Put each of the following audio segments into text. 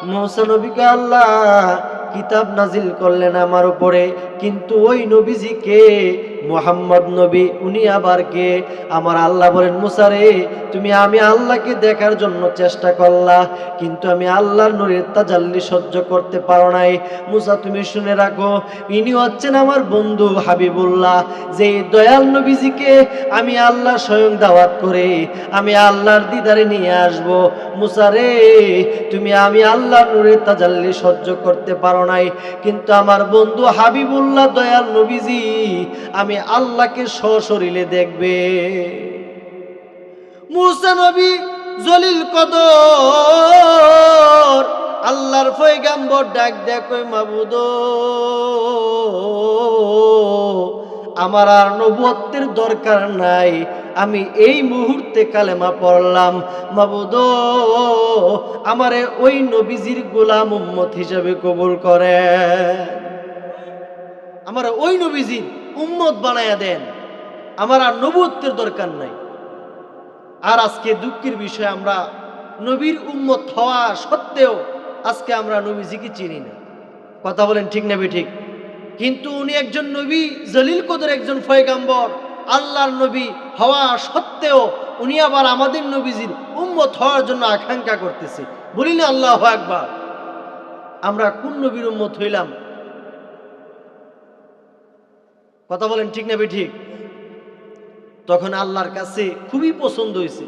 মুসা নবীকে আল্লাহ কিতাব নাজিল করলেন আমার উপরে, কিন্তু ওই নবীজিকে মুহাম্মদ নবী উনি আবার কে? আমার আল্লাহ বলেন, মুসা রে, আমি আল্লাহকে দেখার জন্য চেষ্টা করলা, কিন্তু আমি আল্লাহর নূরের তাজাল্লি সহ্য করতে পারো নাই। মুসা তুমি শুনে রাখো, ইনি হচ্ছেন আমার বন্ধু হাবিবুল্লাহ, যে দয়াল নবীজিকে আমি আল্লাহ স্বয়ং দাওয়াত করে আমি আল্লাহর দিদারে নিয়ে আসব। মুসা রে, আমি আল্লাহর নূরের তাজাল্লি সহ্য করতে পারো নাই, কিন্তু আমার বন্ধু হাবিবুল্লাহ দয়াল নবীজি আমি আল্লাহকে সশরীরে দেখবে। মুসা নবী জলিল কদর আল্লাহর পয়গাম্বর ডাক দেয়, কই মাবুদ, আমার আর নবুয়তের দরকার নাই, আমি এই মুহূর্তে কালেমা পড়লাম। মাবুদ, আমারে ওই নবীজির গোলাম উম্মত হিসেবে কবুল করেন, আমার ওই নবীজির উম্মত বানায়া দেন, আমার আর নবুয়তের দরকার নাই। আর আজকে দুঃখের বিষয়, আমরা নবীর উম্মত হওয়া সত্ত্বেও আজকে আমরা নবীজিকে চিনি না। কথা বলেন ঠিক না ঠিক? কিন্তু উনি একজন নবী, জলিল কদর একজন পয়গাম্বর, আল্লাহর নবী হওয়া সত্ত্বেও উনি আবার আমাদের নবীজির উম্মত হওয়ার জন্য আকাঙ্ক্ষা করতেছে। বলি না আল্লাহু আকবার। আমরা কোন নবীর উম্মত হইলাম? কথা বলেন ঠিক না ঠিক? তখন আল্লাহর কাছে খুবই পছন্দ হয়েছে।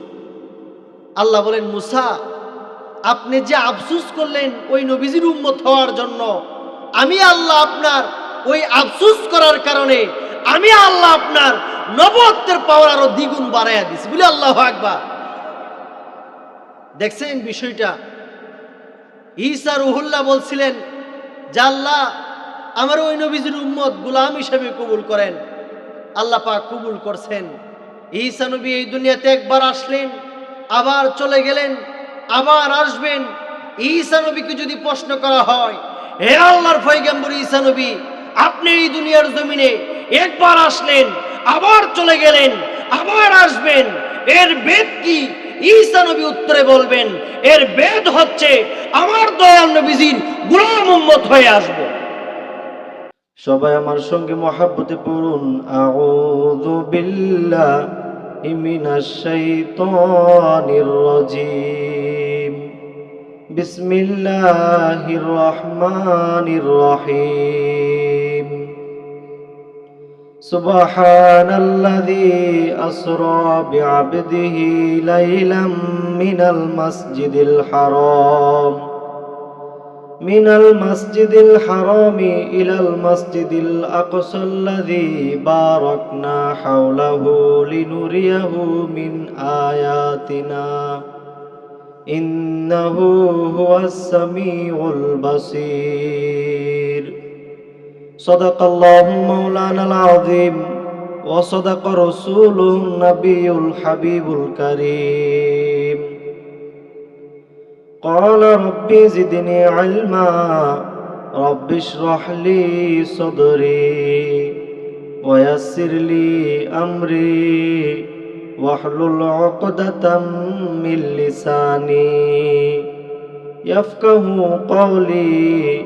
আল্লাহ বলেন, মুসা, আপনি যে আফসোস করলেন ওই নবীজির উম্মত হওয়ার জন্য, আমি আল্লাহ আপনার ওই আফসোস করার কারণে আমি আল্লাহ আপনার নবুয়তের পাওয়ার আরো দ্বিগুণ বাড়াইয়া দিছি। বলে আল্লাহু আকবার। দেখছেন বিষয়টা? ঈসা রুহুল্লাহ বলছিলেন যে আল্লাহ আমার ওই নবীজির উম্মত গোলাম হিসেবে কবুল করেন। আল্লাহ পাক কবুল করছেন। ঈসা নবী এই দুনিয়াতে একবার আসলেন, আবার চলে গেলেন, আবার আসবেন। ঈসা নবীকে যদি প্রশ্ন করা হয়, হে আল্লাহর পয়গম্বর ঈসা নবী, আপনি এই দুনিয়ার জমিনে একবার আসলেন, আবার চলে গেলেন, আবার আসবেন, এর বেদ কি? ঈসা নবী উত্তরে বলবেন, এর বেদ হচ্ছে আমার দয়াল নবীজির গোলাম উম্মত হয়ে আসব। সবাই আমার সঙ্গে মহাব্বতে পড়ুন, আউযু বিল্লাহি মিনাশ শাইতানির রাজীম, বিসমিল্লাহির রহমানির রহিম। সুবহানাল্লাযী আসরা বিআবদিহি লাইলাম মিনাল মাসজিদিল হারাম ইলাল মাসজিদিল আকসাল্লাযী বারাকনা হাওলাহু লিনুরিয়াহু মিন আয়াতিনা ইন্নাহু হুয়াস সামিউল বাসীর। সাদাকাল্লাহু মাওলানাল আযীম ওয়া সাদাকা রাসূলুন নাবিয়ুল হাবিবুল কারীম। قال ربي زدني علما رب اشرح لي صدري ويسر لي أمري واحلل عقدة من لساني يفقه قولي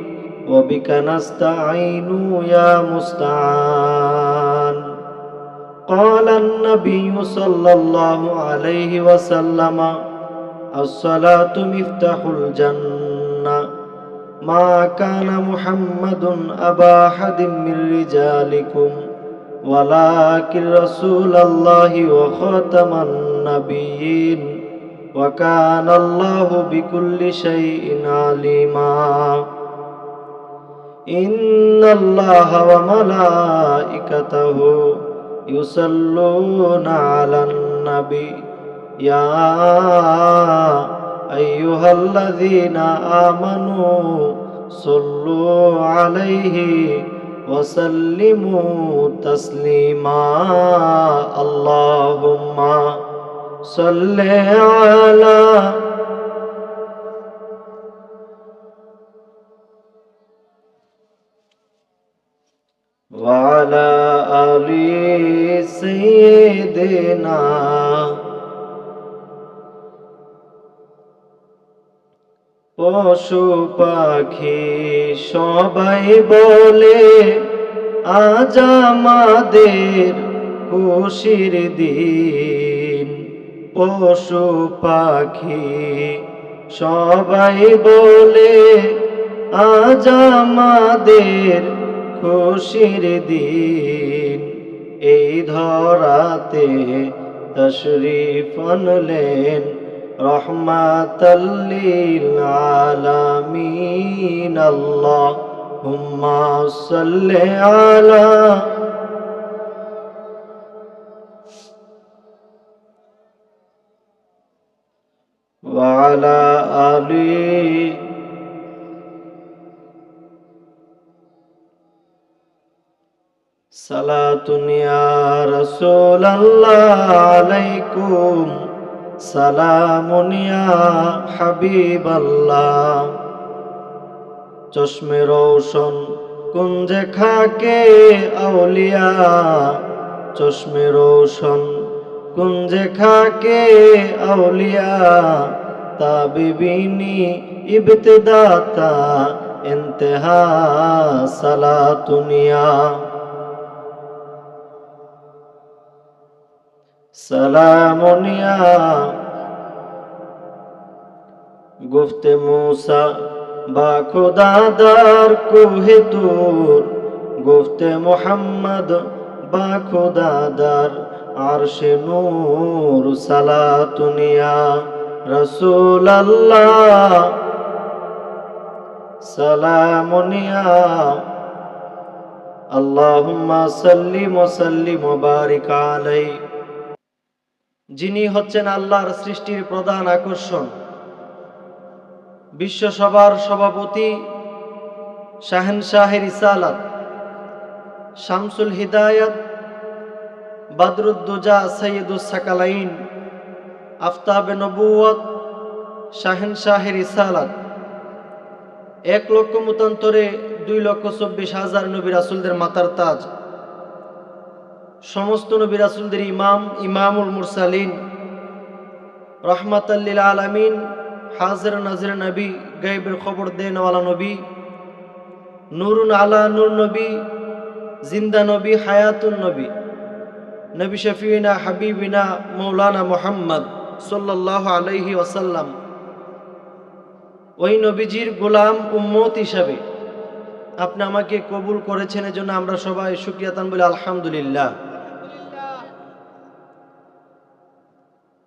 وبك نستعين يا مستعان. قال النبي صلى الله عليه وسلم الصلاة مفتاح الجنة ما كان محمد أبا أحد من رجالكم ولكن رسول الله وخاتم النبيين وكان الله بكل شيء عليما. إن الله وملائكته يصلون على النبي يا أيها الذين آمنوا صلوا عليه وسلموا تسليما. اللهم صل على وعلى آل سيدنا পশু পাখি সবাই বলে আজ আমাদের খুশির দিন। পশু পাখি সবাই বলে আজ আমাদের খুশির দিন। এই ধরাতে তশরিফ আনলেন রহমাতাল লিল আলামিন। আল্লাহুম্মা সাল্লি আলা ওয়া আলা আলি সালাতুন ইয়া রাসূলাল্লাহ আলাইকুম সালামুন ইয়া হাবিবাল্লাহ। চশমে রোশন কুঞ্জে খাকে আউলিয়া, চশমে রোশন কুঞ্জে খাকে আউলিয়া। তাবিবিনী ইবতিদাতা ইন্তেহা সালাতুনিয়া। সালামুনিয়া গুফতে मूसा বা খুদাদার কোহে তুর। গুফতে মুহাম্মদ বা খুদাদার আরশে নূর। সালাতুনিয়া রাসূলাল্লাহ সালামুনিয়া। আল্লাহুম্মা সাল্লি ওয়া সাল্লিম ওয়া বারিক আলাইহি। যিনি হচ্ছেন আল্লাহর সৃষ্টির প্রধান আকর্ষণ, বিশ্বসভার সভাপতি, শাহেনশাহে রিসালাত, শামসুল হিদায়াত, বদরুদ্দোজা, সৈয়দুস সাকালাইন, আফতাবে নবুয়ত, শাহেনশাহে রিসালাত, 1 লক্ষ মতান্তরে 2,24,000 নবী রাসূলদের মাথার তাজ, সমস্ত নবী রাসূলদের ইমাম, ইমামুল মুরসালিন, রহমাতাল লিল আলামিন, হাজির নাজির নবী, গায়বের খবর দেনওয়ালা নবী, নূরুন আলা নূর নবী, জিন্দা নবী, হায়াতুন নবী, নবী শফিনা হাবিবিনা মৌলানা মুহাম্মদ সাল্লাল্লাহু আলাইহি ওয়াসাল্লাম, ওই নবীজির গোলাম উম্মত হিসাবে আপনি আমাকে কবুল করেছেন, এজন্য আমরা সবাই শুকরিয়াতান বলি আলহামদুলিল্লাহ।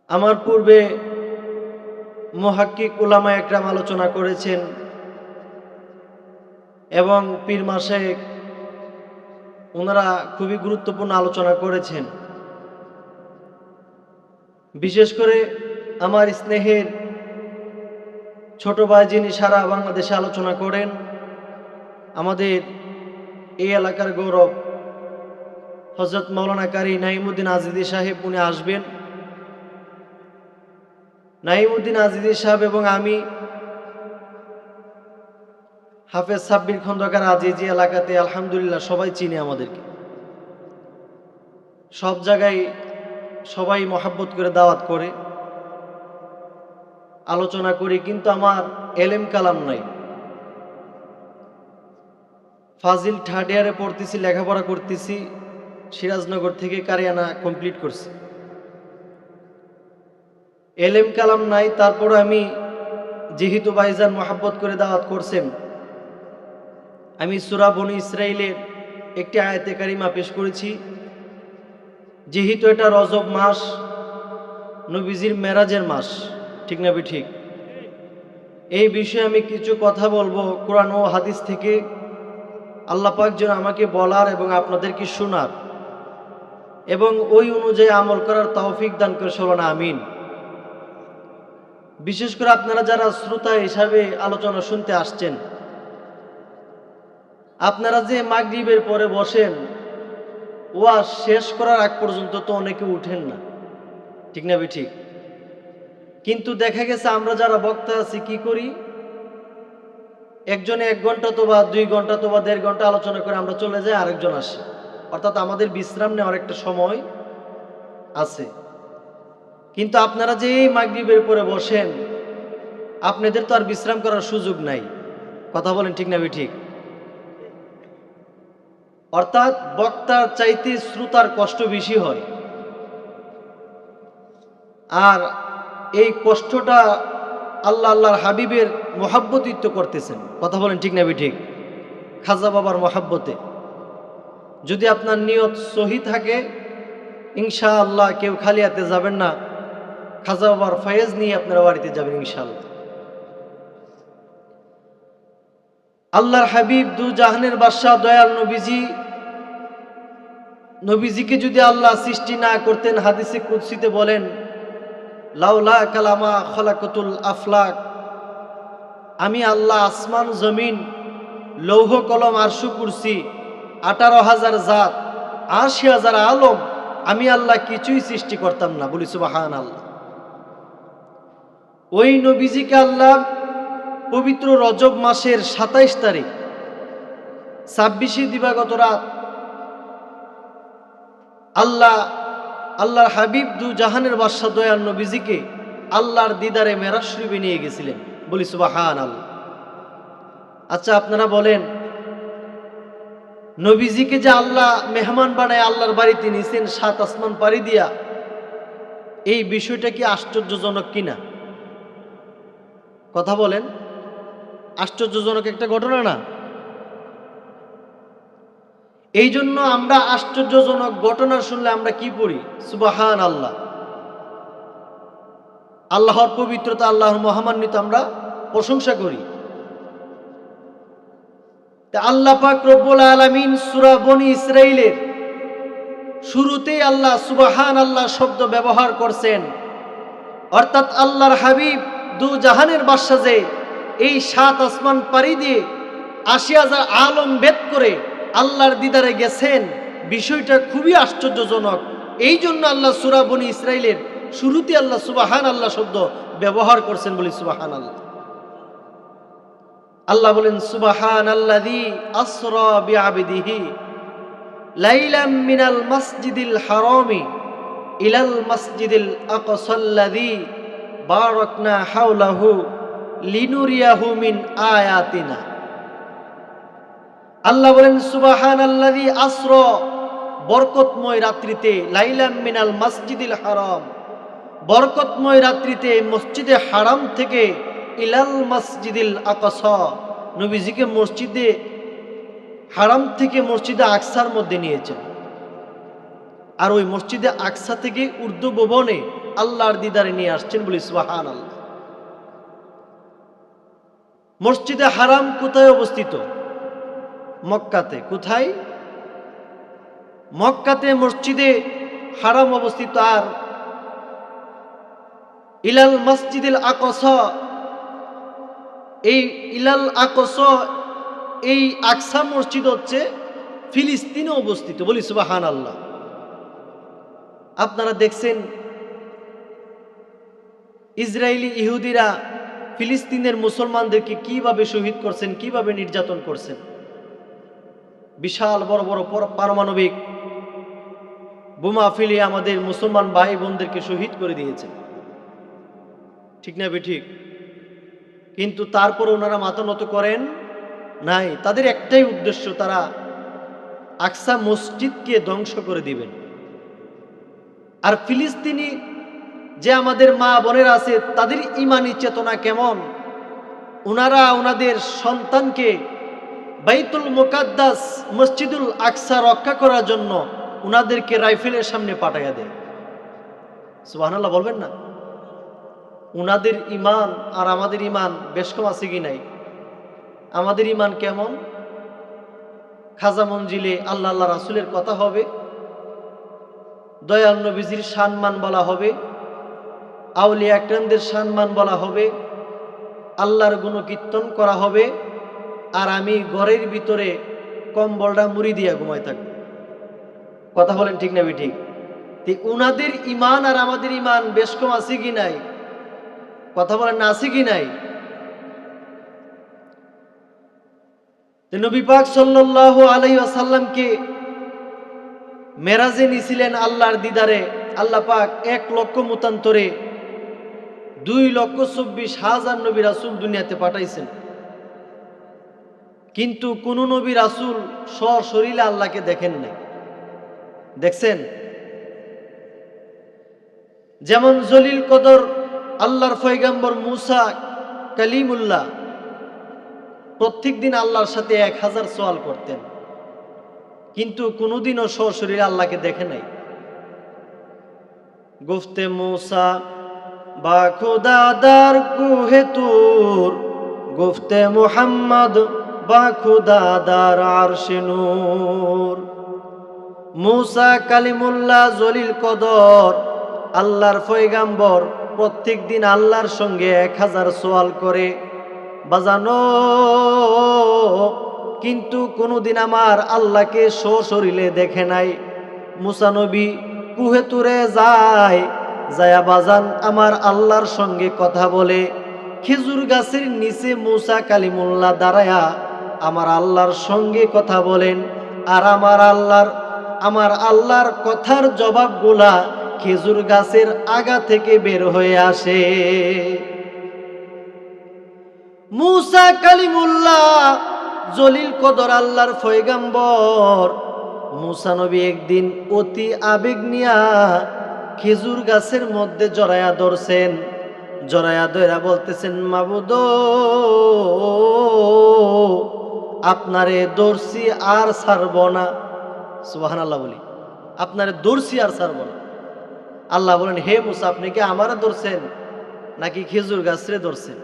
আমার পূর্বে মুহাক্কিক উলামা একরাম আলোচনা করেছেন এবং পীর মাশায়েখ ওনারা খুবই গুরুত্বপূর্ণ আলোচনা করেছেন। বিশেষ করে আমার স্নেহের ছোট ভাই যিনি সারা বাংলাদেশে আলোচনা করেন, আমাদের এই এলাকার গৌরব হযরত মাওলানা কারি নাঈমউদ্দিন আজিজি সাহেব, উনি আসবেন। নাঈমউদ্দিন আজিজি সাহেব এবং আমি হাফেজ সাব্বির খন্দকার আজিজি এলাকাতে আলহামদুলিল্লাহ সবাই চিনি, আমাদেরকে সব জায়গায় সবাই মহাব্বত করে দাওয়াত করে, আলোচনা করি, কিন্তু আমার এলেম কালাম নাই। ফাজিল 3rd ইয়ারে পড়তেছি, লেখাপড়া করতেছি, সিরাজনগর থেকে কারিয়ানা কমপ্লিট করছি, এলেম কালাম নাই। তারপর আমি যেহেতু ভাইজান মহাব্বত করে দাওয়াত করছেন, আমি সূরা বনী ইসরাইলের একটি আয়াতে কারিমা পেশ করেছি। যেহেতু এটা রজব মাস, নবীজির মেরাজের মাস, ঠিক না ঠিক? এই বিষয়ে আমি কিছু কথা বলবো কোরআন ও হাদিস থেকে। আল্লাহ পাক যেন আমাকে বলার এবং আপনাদেরকে শোনার এবং ওই অনুযায়ী আমল করার তৌফিক দান করে, বলুন আমিন। বিশেষ করে আপনারা যারা শ্রোতা হিসাবে আলোচনা শুনতে আসছেন, আপনারা যে মাগরিবের পরে বসেন, ওয়াজ শেষ করার আগ পর্যন্ত তো অনেকে উঠেন না, ঠিক না ঠিক? কিন্তু দেখা গেছে আমরা যারা বক্তা আছি কি করি, একজনে 1 ঘন্টা তো বা 2 ঘন্টা তো বা 1.5 ঘন্টা আলোচনা করে আমরা চলে যাই, আরেকজন আসে, অর্থাৎ আমাদের বিশ্রাম নেওয়ার একটা সময় আছে। কিন্তু আপনারা যে মাগরিবের পরে বসেন, আপনাদের তো আর বিশ্রাম করার সুযোগ নাই। কথা বলেন ঠিক না ঠিক? অর্থাৎ বক্তার চাইতে শ্রোতার কষ্ট বেশি হয়, আর এই কষ্টটা আল্লাহর হাবিবের মহাব্বতিত্ব করতেছেন। কথা বলেন ঠিক না ঠিক? খাজা বাবার মহাব্বতে যদি আপনার নিয়ত সহি থাকে, ইনশাআল্লাহ কেউ খালি হাতে যাবেন না, খাজা বাবার ফয়েজ নিয়ে আপনারা বাড়িতে যাবেন ইনশাআল্লাহ। আল্লাহর হাবিব দু জাহানের বাদশাহ দয়াল নবীজিকে যদি আল্লাহ সৃষ্টি না করতেন, হাদিসে কুদসিতে বলেন, লাউলা কালামা খলাকতুল আফলাক, আমি আল্লাহ আসমান জমিন লৌহ কলম আরশু কুরসি 18,000 জাত 80,000 আলম আমি আল্লাহ কিছুই সৃষ্টি করতাম না। বলি সুবহানাল্লাহ। ওই নবীজিকে আল্লাহ পবিত্র রজব মাসের 27 তারিখ 26 দিবাগত রাত আল্লাহর হাবিব দু জাহানের বাদশা দয়াল নবীজিকে আল্লাহর দিদারে মেরাজ শরীফে নিয়ে গেছিলেন। বলি সুবহানাল্লাহ। আচ্ছা আপনারা বলেন, নবীজিকে যে আল্লাহ মেহমান বানায় আল্লাহর বাড়িতে নিছেন 7 আসমান পাড়ি দিয়া, এই বিষয়টা কি আশ্চর্যজনক কিনা? কথা বলেন, আশ্চর্যজনক একটা ঘটনা না? এই জন্য আমরা আশ্চর্যজনক ঘটনা শুনলে আমরা কি পড়ি? সুবহানাল্লাহ। আল্লাহর পবিত্রতা, আল্লাহর মহামান্বিত আমরা প্রশংসা করি। আল্লাহ পাক রব্বুল আলামিন সূরা বনী ইসরাইলের শুরুতেই আল্লাহ সুবহানাল্লাহ শব্দ ব্যবহার করছেন। অর্থাৎ আল্লাহর হাবিব দু জাহানের বাদশা যে এই 7 আসমান পাড়ি দিয়ে 80,000 আলম ভেদ করে আল্লাহর দিদারে গেছেন, বিষয়টা খুবই আশ্চর্যজনক। এই জন্য আল্লাহ সূরা বনী ইসরাইলের শুরুতে আল্লাহ সুবহানাল্লাহ শব্দ ব্যবহার করছেন। বলি সুবহানাল্লাহ। আল্লাহ বলেন, সুবহানাল্লাযী আসরা বিআবদিহি লাইলাম মিনাল মাসজিদিল হারামি ইলাল মাসজিদিল আকসাল্লাযী বারাকনা হাওলাহু লিনুরিয়াহু মিন আয়াতিনা। আল্লাহ বলেন, সুবহানাল্লাযী আসরা, বরকতময় রাত্রিতে, লাইলাম মিনাল মাসজিদিল হারাম, বরকতময় রাত্রিতে মসজিদে হারাম থেকে ইলাল মাসজিদিল আকসা, নবীজিকে মসজিদে হারাম থেকে মসজিদে আকসার মধ্যে নিয়েছেন। আর ওই মসজিদে আকসা থেকে উর্দু ভবনে আল্লাহর দিদারে নিয়ে আসছেন। বলি সুবহানাল্লাহ। মসজিদে হারাম কোথায় অবস্থিত? মক্কাতে। কোথায়? মক্কাতে মসজিদে হারাম অবস্থিত। আর ইলাল মসজিদিল আকসা, এই ইলাল আকসা, এই আকসা মসজিদ হচ্ছে ফিলিস্তিনে অবস্থিত। বলি সুবহানাল্লাহ। আপনারা দেখছেন ইসরায়েলি ইহুদিরা ফিলিস্তিনের মুসলমানদেরকে কিভাবে শহীদ করছেন, কিভাবে নির্যাতন করছেন। বিশাল বড় বড় পারমাণবিক বোমা ফেলে আমাদের মুসলমান ভাই বোনদেরকে শহীদ করে দিয়েছে। ঠিক না ঠিক? কিন্তু তারপর ওনারা মাথা নত করেন নাই। তাদের একটাই উদ্দেশ্য, তারা আকসা মসজিদকে ধ্বংস করে দিবেন। আর ফিলিস্তিনি যে আমাদের মা বোনেরা আছে, তাদের ইমানি চেতনা কেমন? ওনারা ওনাদের সন্তানকে বাইতুল মুকাদ্দাস মসজিদুল আকসা রক্ষা করার জন্য ওনাদেরকে রাইফেলের সামনে পাঠাইয়া দেয়। সুবহানাল্লাহ বলবেন না? ওনাদের ইমান আর আমাদের ইমান বেশ কম আছে কি নাই? আমাদের ইমান কেমন? খাজা মঞ্জিলে আল্লাহ রাসূলের কথা হবে, দয়াল নবীজির সম্মান বলা হবে, আউলিয়া একরামদের সম্মান বলা হবে, আল্লাহর গুণকীর্তন করা হবে, আর আমি ঘরের ভিতরে কম্বলটা মুড়ি দিয়া ঘুমাই থাকবো। কথা বলেন ঠিক না ঠিক? উনাদের ইমান আর আমাদের ইমান বেশ কম আছে কি নাই? কথা বলেন না, আছে কি নাই? নবী পাক সাল্লাল্লাহু আলাইহি ওয়াসাল্লামকে মেরাজে নিছিলেন আল্লাহর দিদারে। আল্লাহ পাক 1 লক্ষ মতান্তরে 2,24,000 নবী রাসূল দুনিয়াতে পাঠাইছেন, কিন্তু কোন নবী রাসূল সশরীরে আল্লাহকে দেখেন নাই। দেখছেন? যেমন জলিল কদর আল্লাহর পয়গম্বর মুসা কালিমুল্লাহ প্রত্যেক দিন আল্লাহর সাথে 1000 সওয়াল করতেন, কিন্তু কোনোদিনও সশরীরে আল্লাহকে দেখে নাই। গুফতে মুসা বা খুদা দার কুহে তুর, গুফতে মুহাম্মদ বা খুদা দার আরশে নূর। মুসা কালিমুল্লাহ জলিল কদর আল্লাহর পয়গম্বর প্রত্যেক দিন আল্লাহর সঙ্গে 1000 সওয়াল করে বাজানো, কিন্তু কোনোদিন আমার আল্লাহকে সশরীরে দেখে নাই। মুসা নবী কুহে তুরে যায়, যায়া বাজান আমার আল্লাহর সঙ্গে কথা বলে। খেজুর গাছের নিচে মুসা কালিমুল্লাহ দাঁড়ায়া আমার আল্লাহর সঙ্গে কথা বলেন, আর আমার আল্লাহর কথার জবাবগুলা খেজুর গাছের আগা থেকে বের হয়ে আসে। মুসা কালিমুল্লাহ জলিল কদর আল্লাহর পয়গম্বর মুসা নবী একদিন অতি আবেগ নিয়া খেজুর গাছের মধ্যে জড়ায়া ধরছেন। জড়ায়া ধরা বলতেছেন, মাবুদ আপনারে দর্শি আর ছাড়ব না। সুবহানাল্লাহ বলি, আপনারে দর্শি আর ছাড়ব না। আল্লাহ বলেন, হে মুসা আপনি কি আমারে ধরছেন নাকি খেজুর গাছরে ধরছেন?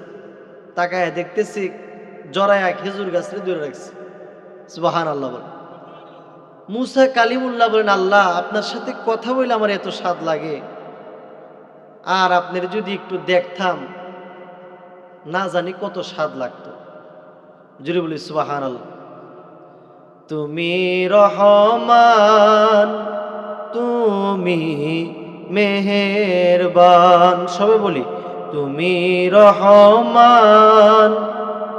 তাকায় দেখতেছি জড়ায়া খেজুর গাছরে ধরে রাখছে। সুবহানাল্লাহ বলেন। মুসা কালিমুল্লাহ বলেন, আল্লাহ আপনার সাথে কথা বলে আমার এত স্বাদ লাগে, আর আপনার যদি একটু দেখতাম না জানি কত স্বাদ লাগতো। জুড়ে বলি সুবহানাল্লাহ। তুমি রহমান, তুমি মেহেরবান, সবে বলি তুমি রহমান,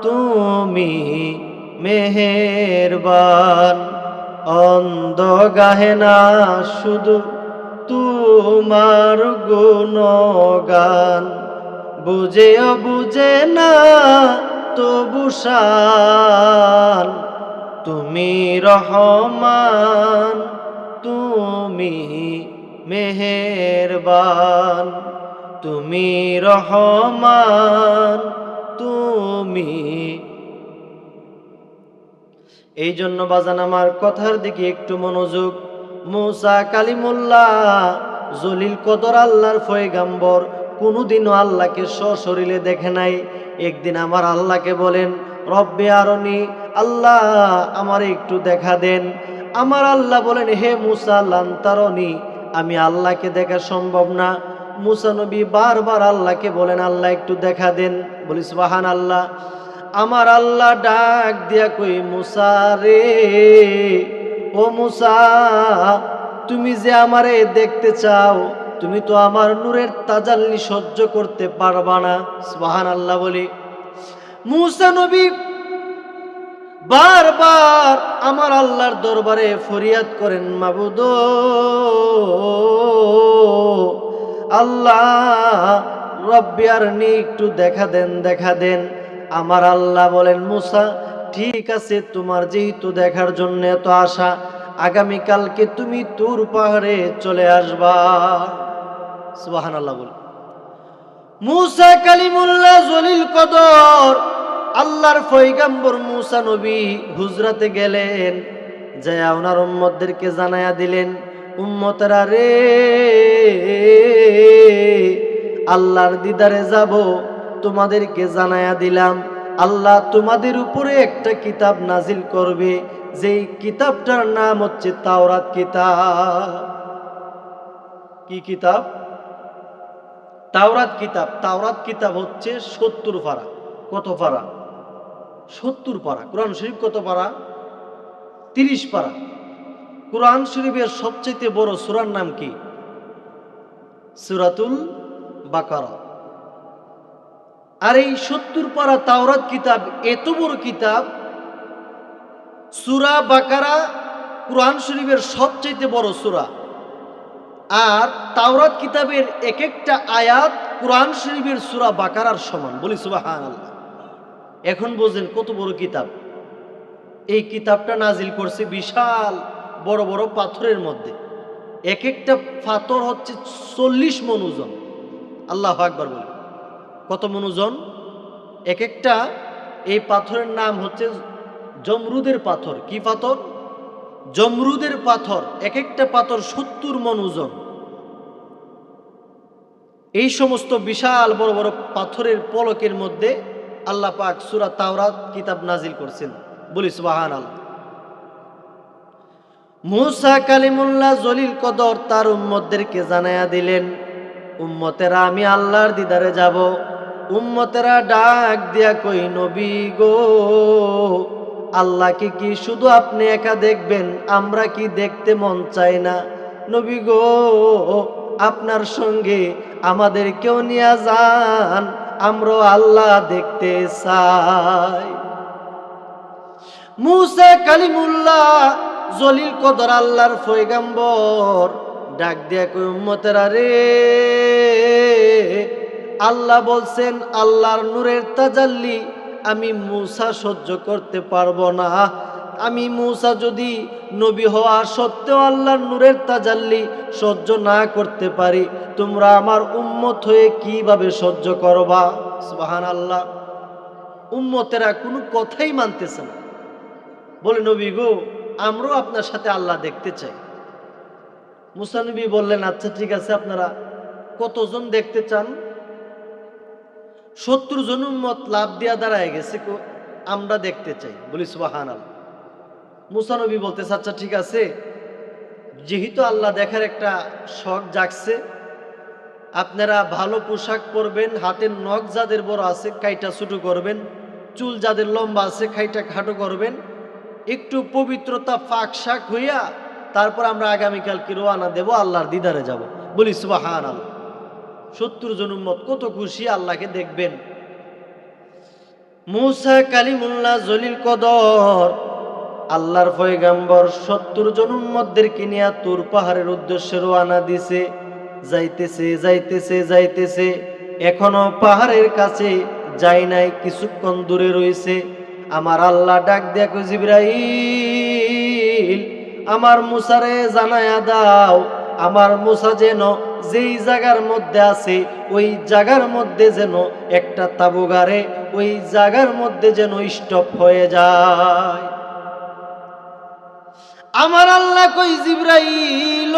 তুমি মেহেরবান। অন্ধ গাহে না শুধু তোমার গুণগান, বুঝেও বুঝে না তবু শান। তুমি রহমান, তুমি মেহেরবান, তুমি রহমান, তুমি। এই জন্য বাজান আমার কথার দিকে একটু মনোযোগ। মুসা কালিমুল্লাহ জলিল কদর আল্লাহর পয়গম্বর কোনোদিনও আল্লাহকে সশরীরে দেখে নাই। একদিন আমার আল্লাহকে বলেন, রব্বে আরনি, আল্লাহ আমার একটু দেখা দেন। আমার আল্লাহ বলেন, হে মুসা লান তারনি, আমি আল্লাহকে দেখা সম্ভব না। মুসা নবী বারবার আল্লাহকে বলেন, আল্লাহ একটু দেখা দেন। বলি সুবহানাল্লাহ। আমার আল্লাহ ডাক দিয়া কই, মুসা রে, ও মুসা তুমি যে আমারে দেখতে চাও, তুমি তো আমার নূরের তাজাল্লি সহ্য করতে পারবা না। সুবহানাল্লাহ বলি। মুসা নবী বারবার আমার আল্লাহর দরবারে ফরিয়াদ করেন, মাবুদ আল্লাহ রব্বি আরনি, একটু দেখা দেন, দেখা দেন। আমার আল্লাহ বলেন, মুসা ঠিক আছে, তোমার যেহেতু দেখার জন্য এত আশা, আগামীকালকে তুমি তুর পাহাড়ে চলে আসবা। সুবহানাল্লাহ বল। মুসা কালিমুল্লাহ জলিল কদর আল্লাহর পয়গম্বর মুসা নবী হুজরাতে গেলেন, যায় ওনার উম্মতদেরকে জানায়া দিলেন, উম্মতেরা রে, আল্লাহর দিদারে যাব, তোমাদেরকে জানায়া দিলাম আল্লাহ তোমাদের উপরে একটা কিতাব নাজিল করবে, যেই কিতাবটার নাম হচ্ছে তাওরাত কিতাব। কি কিতাব? তাওরাত কিতাব। তাওরাত কিতাব হচ্ছে 70 পারা। কত পারা? 70 পারা। কোরআন শরীফ কত পারা? 30 পারা। কোরআন শরীফের সবচেয়ে বড় সূরার নাম কি? সূরাতুল বাকারা। আর এই 70 পারা তাওরাত কিতাব এত বড় কিতাব, সূরা বাকারা কোরআন শরীফের সবচেয়ে বড় সূরা। আর তাওরাত কিতাবের এক একটা আয়াত কোরআন শরীফের সূরা বাকারার সমান, বলি সুবহানাল্লাহ। এখন বোঝেন কত বড় কিতাব। এই কিতাবটা নাজিল করছে বিশাল বড় বড় পাথরের মধ্যে। এক একটা পাথর হচ্ছে 40 মণ ওজন। আল্লাহু আকবার বলি। কত মণ ওজন? এক একটা, এই পাথরের নাম হচ্ছে জমরুদের পাথর। কি পাথর? জমরুদের পাথর। এক একটা পাথর 70 মণ ওজন। এই সমস্ত বিশাল বড় বড় পাথরের পলকের মধ্যে আল্লাহ পাক সূরা তাওরাত কিতাব নাজিল করছেন, বলি সুবহানাল্লাহ। মূসা কালিমুল্লাহ জলিল কদর তার উম্মতদেরকে জানায়া দিলেন, উম্মতেরা আমি আল্লাহর দিদারে যাব। উম্মতেরা ডাক দিয়া কই, নবী গো, আল্লাহকে কি শুধু আপনি একা দেখবেন? আমরা কি দেখতে মন চাই না? নবী গো, আপনার সঙ্গে আমাদেরকেও নিয়ে যান, আমরা আল্লাহ দেখতে চাই। মূসা কালিমুল্লাহ জলিল কদর আল্লাহর পয়গম্বর ডাক দিয়া কই, উম্মতেরা রে, আল্লাহ বলছেন আল্লাহর নূরের তাজাল্লি আমি মূসা সহ্য করতে পারবো না। আমি মূসা যদি নবী হওয়া সত্ত্বেও আল্লাহর নূরের তাজাল্লি সহ্য না করতে পারি, তোমরা আমার উম্মত হয়ে কিভাবে সহ্য করবা? সুবহানাল্লাহ। উম্মতেরা কোনো কথাই মানতেছে না। বলে, নবী গো, আমরাও আপনার সাথে আল্লাহ দেখতে চাই। মূসা নবী বললেন, আচ্ছা ঠিক আছে, আপনারা কতজন দেখতে চান? 70 জন উম্মত লাভ দিয়া দাঁড়ায় গেছে, আমরা দেখতে চাই, বলি সুবহানাল্লাহ। মূসা নবী বলতেছে, আচ্ছা ঠিক আছে, যেহেতু আল্লাহ দেখার একটা শখ জাগছে, আপনারা ভালো পোশাক পরবেন, হাতের নখ যাদের বড় আছে কাইটা ছোট করবেন, চুল যাদের লম্বা আছে খাইটা খাটো করবেন, একটু পবিত্রতা ফাঁক শাক হইয়া তারপর আমরা আগামীকালকে রওনা দেব, আল্লাহর দিদারে যাব, বলি সুবহানাল্লাহ। 70 জন উম্মত কত খুশি, আল্লাহকে দেখবেন। মূসা কালিমুল্লাহ জলিল কদর আল্লাহর পয়গম্বর 70 জন উম্মতদেরকে নিয়ে তুর পাহাড়ের উদ্দেশ্যে রওনা দিছে। যাইতেছে যাইতেছে যাইতেছে, এখনো পাহাড়ের কাছে যায় নাই, কিছুক্ষণ দূরে রয়েছে। আমার আল্লাহ ডাক দিয়া কই, জিবরাইল, আমার মূসারে জানায়া দাও, আমার মূসা যেন যেই জায়গার মধ্যে আছে ওই জায়গার মধ্যে যেন একটা তাবু গাড়ে, ওই জায়গার মধ্যে যেন স্টপ হয়ে যায়। আমার আল্লাহ কই, জিবরাইল,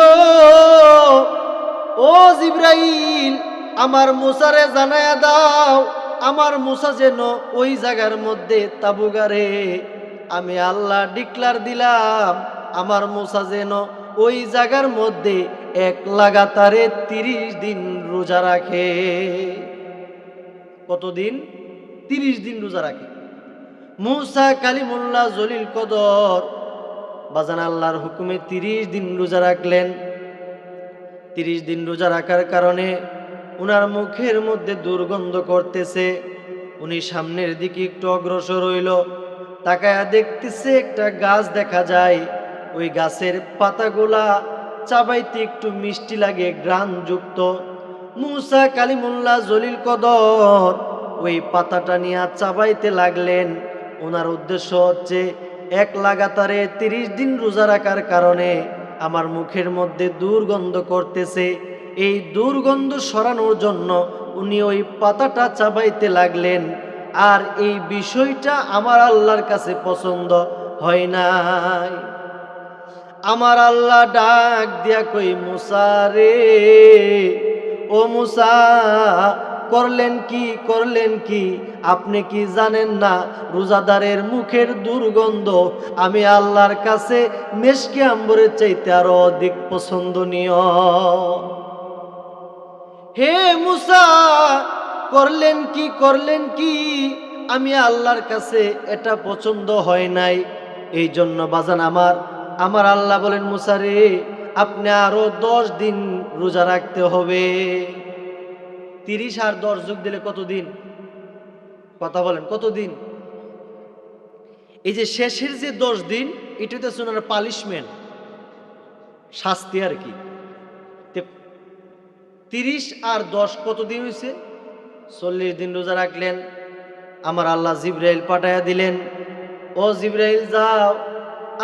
ও জিবরাইল, আমার মূসারে জানায়া দাও, আমার মূসা যেন ওই জায়গার মধ্যে তাবু গাড়ে। আমি আল্লাহ ডিক্লার দিলাম, আমার মূসা যেন ওই জায়গার মধ্যে এক লাগাতারে 30 দিন রোজা রাখে। কতদিন? 30 দিন রোজা রাখে। মূসা কালিমুল্লাহ জলিল কদর বাজান আল্লাহর হুকুমে 30 দিন রোজা রাখলেন। 30 দিন রোজা রাখার কারণে উনার মুখের মধ্যে দুর্গন্ধ করতেছে। উনি সামনের দিকে একটু অগ্রসর হইল, তাকায়া দেখতেছে একটা গাছ দেখা যায়। ওই গাছের পাতাগুলা চাবাইতে একটু মিষ্টি লাগে, ঘ্রাণযুক্ত। মূসা কালিমুল্লাহ জলিল কদর ওই পাতাটা নিয়ে চাবাইতে লাগলেন। ওনার উদ্দেশ্য হচ্ছে, এক লাগাতারে 30 দিন রোজা রাখার কারণে আমার মুখের মধ্যে দুর্গন্ধ করতেছে, এই দুর্গন্ধ সরানোর জন্য উনি ওই পাতাটা চাবাইতে লাগলেন। আর এই বিষয়টা আমার আল্লাহর কাছে পছন্দ হয় নাই। আমার আল্লাহ ডাক দিয়া কই, মূসা রে, ও মূসা, করলেন কি করলেন কি? আপনি কি জানেন না রোজাদারের মুখের দুর্গন্ধ আমি আল্লাহর কাছে মেশকে আম্বরের চাইতে আরো অধিক পছন্দনীয়? হে মূসা, করলেন কি করলেন কি? আমি আল্লাহর কাছে এটা পছন্দ হয় নাই। এই জন্য বাজান আমার আল্লাহ বলেন, মূসা রে, আপনি আরো 10 দিন রোজা রাখতে হবে। 30 আর 10 যোগ দিলে কতদিন? কথা বলেন, কতদিন? এই যে শেষের যে 10 দিন, এটাতে শোনার পালিশমেন্ট, শাস্তি আর কি। 30 আর 10 কতদিন হয়েছে? 40 দিন রোজা রাখলেন। আমার আল্লাহ জিবরাইল পাঠায়া দিলেন, ও জিবরাইল যাও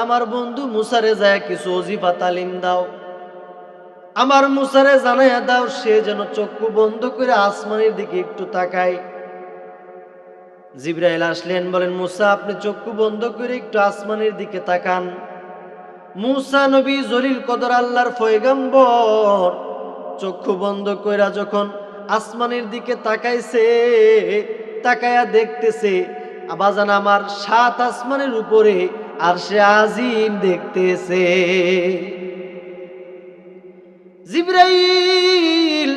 আমার বন্ধু মুসারে যায় কিছু ওজিফা তালিম দাও, আমার মুসারে জানাইয়া দাও সে যেন চক্ষু বন্ধ করে আসমানের দিকে একটু তাকায়। জিবরাইল আসলেন, বলেন মুসা আপনি চক্ষু বন্ধ করে একটু আসমানের দিকে তাকান। মুসা নবী জলিল কদর আল্লাহর পয়গম্বর চক্ষু বন্ধ কইরা যখন আসমানের দিকে তাকাইছে, তাকায়া দেখতেছে আবাজান আমার 7 আসমানের উপরে আরশে আজিম দেখতেছে। জিবরাইল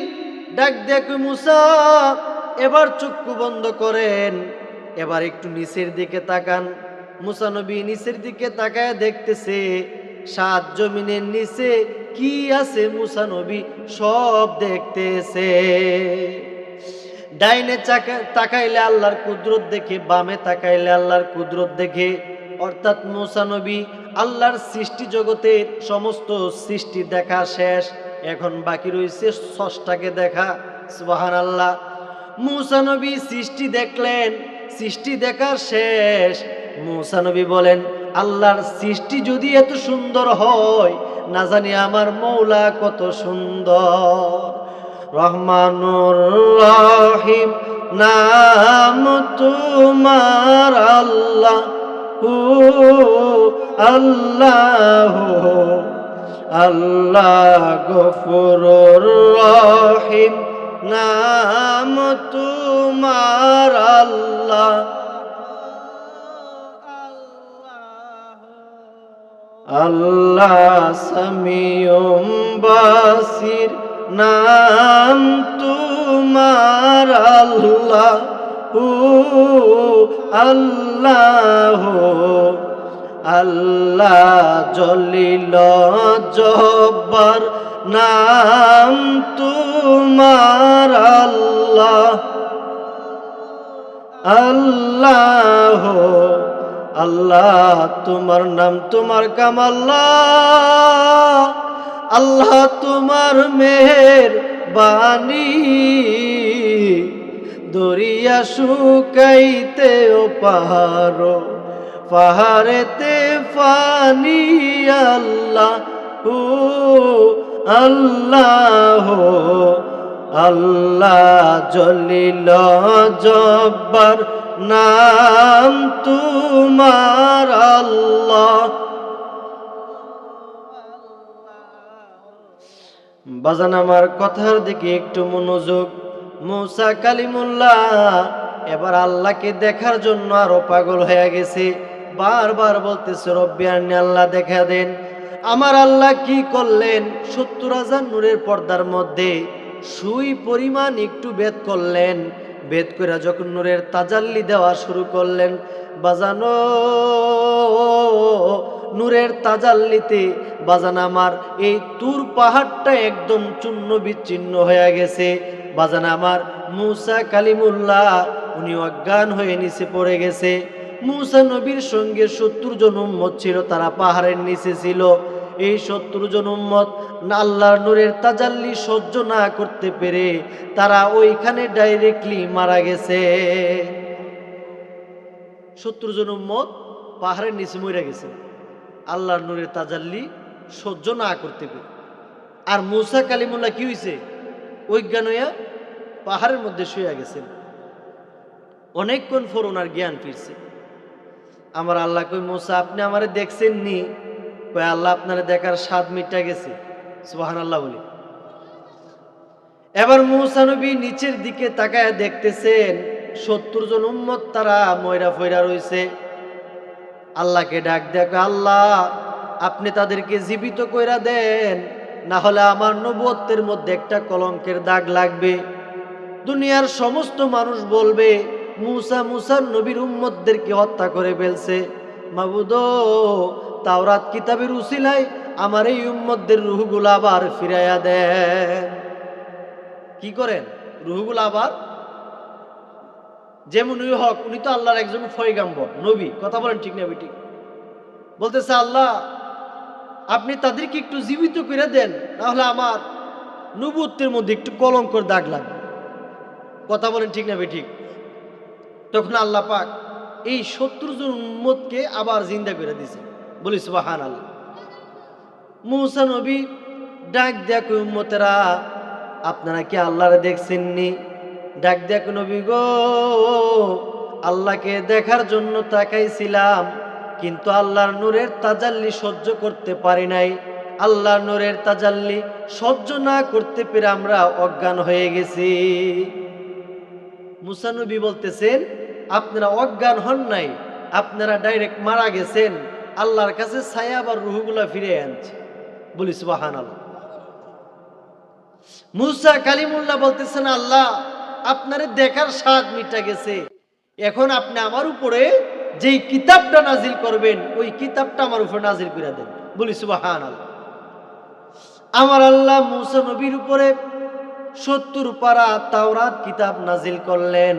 ডাক দেখ মুসা এবার চক্ষু বন্ধ করেন, এবার একটু নিচের দিকে তাকান। মুসা নবী নিচের দিকে তাকায় দেখতেছে 7 জমিনের নিচে কি আছে মুসা নবী সব দেখতেছে। ডাইনে তাকাইলে আল্লাহর কুদরত দেখে, বামে তাকাইলে আল্লাহর কুদরত দেখে। অর্থাৎ মুসা নবী আল্লাহর সৃষ্টি জগতের সমস্ত সৃষ্টি দেখা শেষ, এখন বাকি রয়েছে স্রষ্টাকে দেখা। সুবহানাল্লাহ। মুসা নবী সৃষ্টি দেখলেন, সৃষ্টি দেখার শেষ। মুসা নবী বলেন আল্লাহর সৃষ্টি যদি এত সুন্দর হয়, না জানি আমার মৌলা কত সুন্দর। রহমানুর রহিম নাম তোমার আল্লাহ, আল্লাহ আল্লাহ গফুরুর রহিম নাম তোমার আল্লাহ, আল্লাহ সামিউম বাসির নাম তোমার আল্লাহ, আল্লাহ আল্লাহ জলিল জব্বার নাম তোমার আল্লাহ, আল্লাহ আল্লাহ তোমার নাম তোমার কাম আল্লাহ, আল্লাহ তোমার মেহের বাণী দরিয়া শুকাইতেও পাহাড়, পাহাড়েতে পানি আল্লাহ, আল্লাহ আল্লাহ জলিল জব্বার নাম তোমার আল্লাহ। বাজান আমার কথার দিকে একটু মনোযোগ। মুসা কালিমুল্লাহ এবার আল্লাহকে দেখার জন্য আরো পাগল হয়ে গেছে, বারবার বলতেছে রব্বি আরনি, আল্লাহ দেখা দেন। আমার আল্লাহ কি করলেন? 70,000 নূরের পর্দার মধ্যে সুই পরিমাণ একটু ভেদ করলেন, ভেদ করে যখন নূরের তাজাল্লি দেওয়া শুরু করলেন, বাজানো নূরের তাজাল্লিতে বাজান আমার এই তুর পাহাড়টা একদম চূর্ণ বিচ্ছিন্ন হয়ে গেছে। বাজান আমার মুসা কালিমুল্লাহ উনি অজ্ঞান হয়ে নিচে পড়ে গেছে। মুসা নবীর সঙ্গে 70 জন উম্মত ছিল, তারা পাহাড়ের নিচে ছিল। এই 70 জন উম্মত আল্লাহর নূরের তাজাল্লি সহ্য না করতে পেরে তারা ওইখানে ডাইরেক্টলি মারা গেছে। 70 জন উম্মত পাহাড়ের নিচে মরে গেছে আল্লাহর নূরের তাজাল্লি সহ্য না করতে পেরে। আর মুসা কালিমুল্লাহ কি হয়েছে? অজ্ঞান হইয়া পাহাড়ের মধ্যে শুয়ে গেছেন। অনেকক্ষণ পর ওনার জ্ঞান ফিরছে। আমার আল্লাহ কই মুসা আপনি আমারে দেখছেন নি? কই আল্লাহ আপনারে দেখার স্বাদ মিটা গেছে। সুবহানাল্লাহ বলি। এবার মুসা নবী নিচের দিকে তাকায় দেখতেছেন 70 জন উম্মত তারা ময়রা ফয়রা রইছে। আল্লাহকে ডাক দেখো, আল্লাহ আপনি তাদেরকে জীবিত কইরা দেন, না হলে আমার নবুয়তের মধ্যে একটা কলঙ্কের দাগ লাগবে। দুনিয়ার সমস্ত মানুষ বলবে মুসা নবীর উম্মতদেরকে হত্যা করে ফেলছে। মাবুদ তাওরাত কিতাবের উসিলায় আমার এই উম্মতদের রূহগুলো আবার ফিরাইয়া দেন। কি করেন? রূহগুলো আবার যেমন হক, উনি তো আল্লাহর একজন পয়গম্বর নবী, কথা বলেন ঠিক না বেঠিক? বলতেছে আল্লাহ আপনি তাদেরকে একটু জীবিত করে দেন, না হলে আমার নবুয়তের মধ্যে একটু কলঙ্কর দাগ লাগবে। কথা বলেন ঠিক না ঠিক? তখন আল্লাহ পাক এই 70 জন উম্মতকে আবার জিন্দা করে দিয়েছে। বলি সুবহানাল্লাহ। মুসা নবী ডাক দেখ উম্মতেরা, আপনারা কি আল্লাহরে দেখছেননি? ডাক দেখ নবী গো, আল্লাহকে দেখার জন্য তাকাইছিলাম, কিন্তু আল্লাহর নূরের তাজাল্লি সহ্য করতে পারি নাই। আল্লাহর নূরের তাজাল্লি সহ্য না করতে পেরে আমরা অজ্ঞান হয়ে গেছি। মুসা নবী বলতেছেন, আপনারা অজ্ঞান হন নাই, আপনারা ডাইরেক্ট মারা গেছেন। আল্লাহর কাছে ছায়া আবার রুহগুলা ফিরে আনছে। বলি সুবহানাল্লাহ। মুসা কালিমুল্লাহ বলতেছেন, আল্লাহ আপনারে দেখার স্বাদ মিটা গেছে, এখন আপনি আমার উপরে যেই কিতাবটা নাজিল করবেন ওই কিতাবটা আমার উপরে নাজিল করে দেন। বলি সুবহানাল্লাহ। আমার আল্লাহ মুসা নবীর উপরে 70 পারা তাওরাত কিতাব নাজিল করলেন।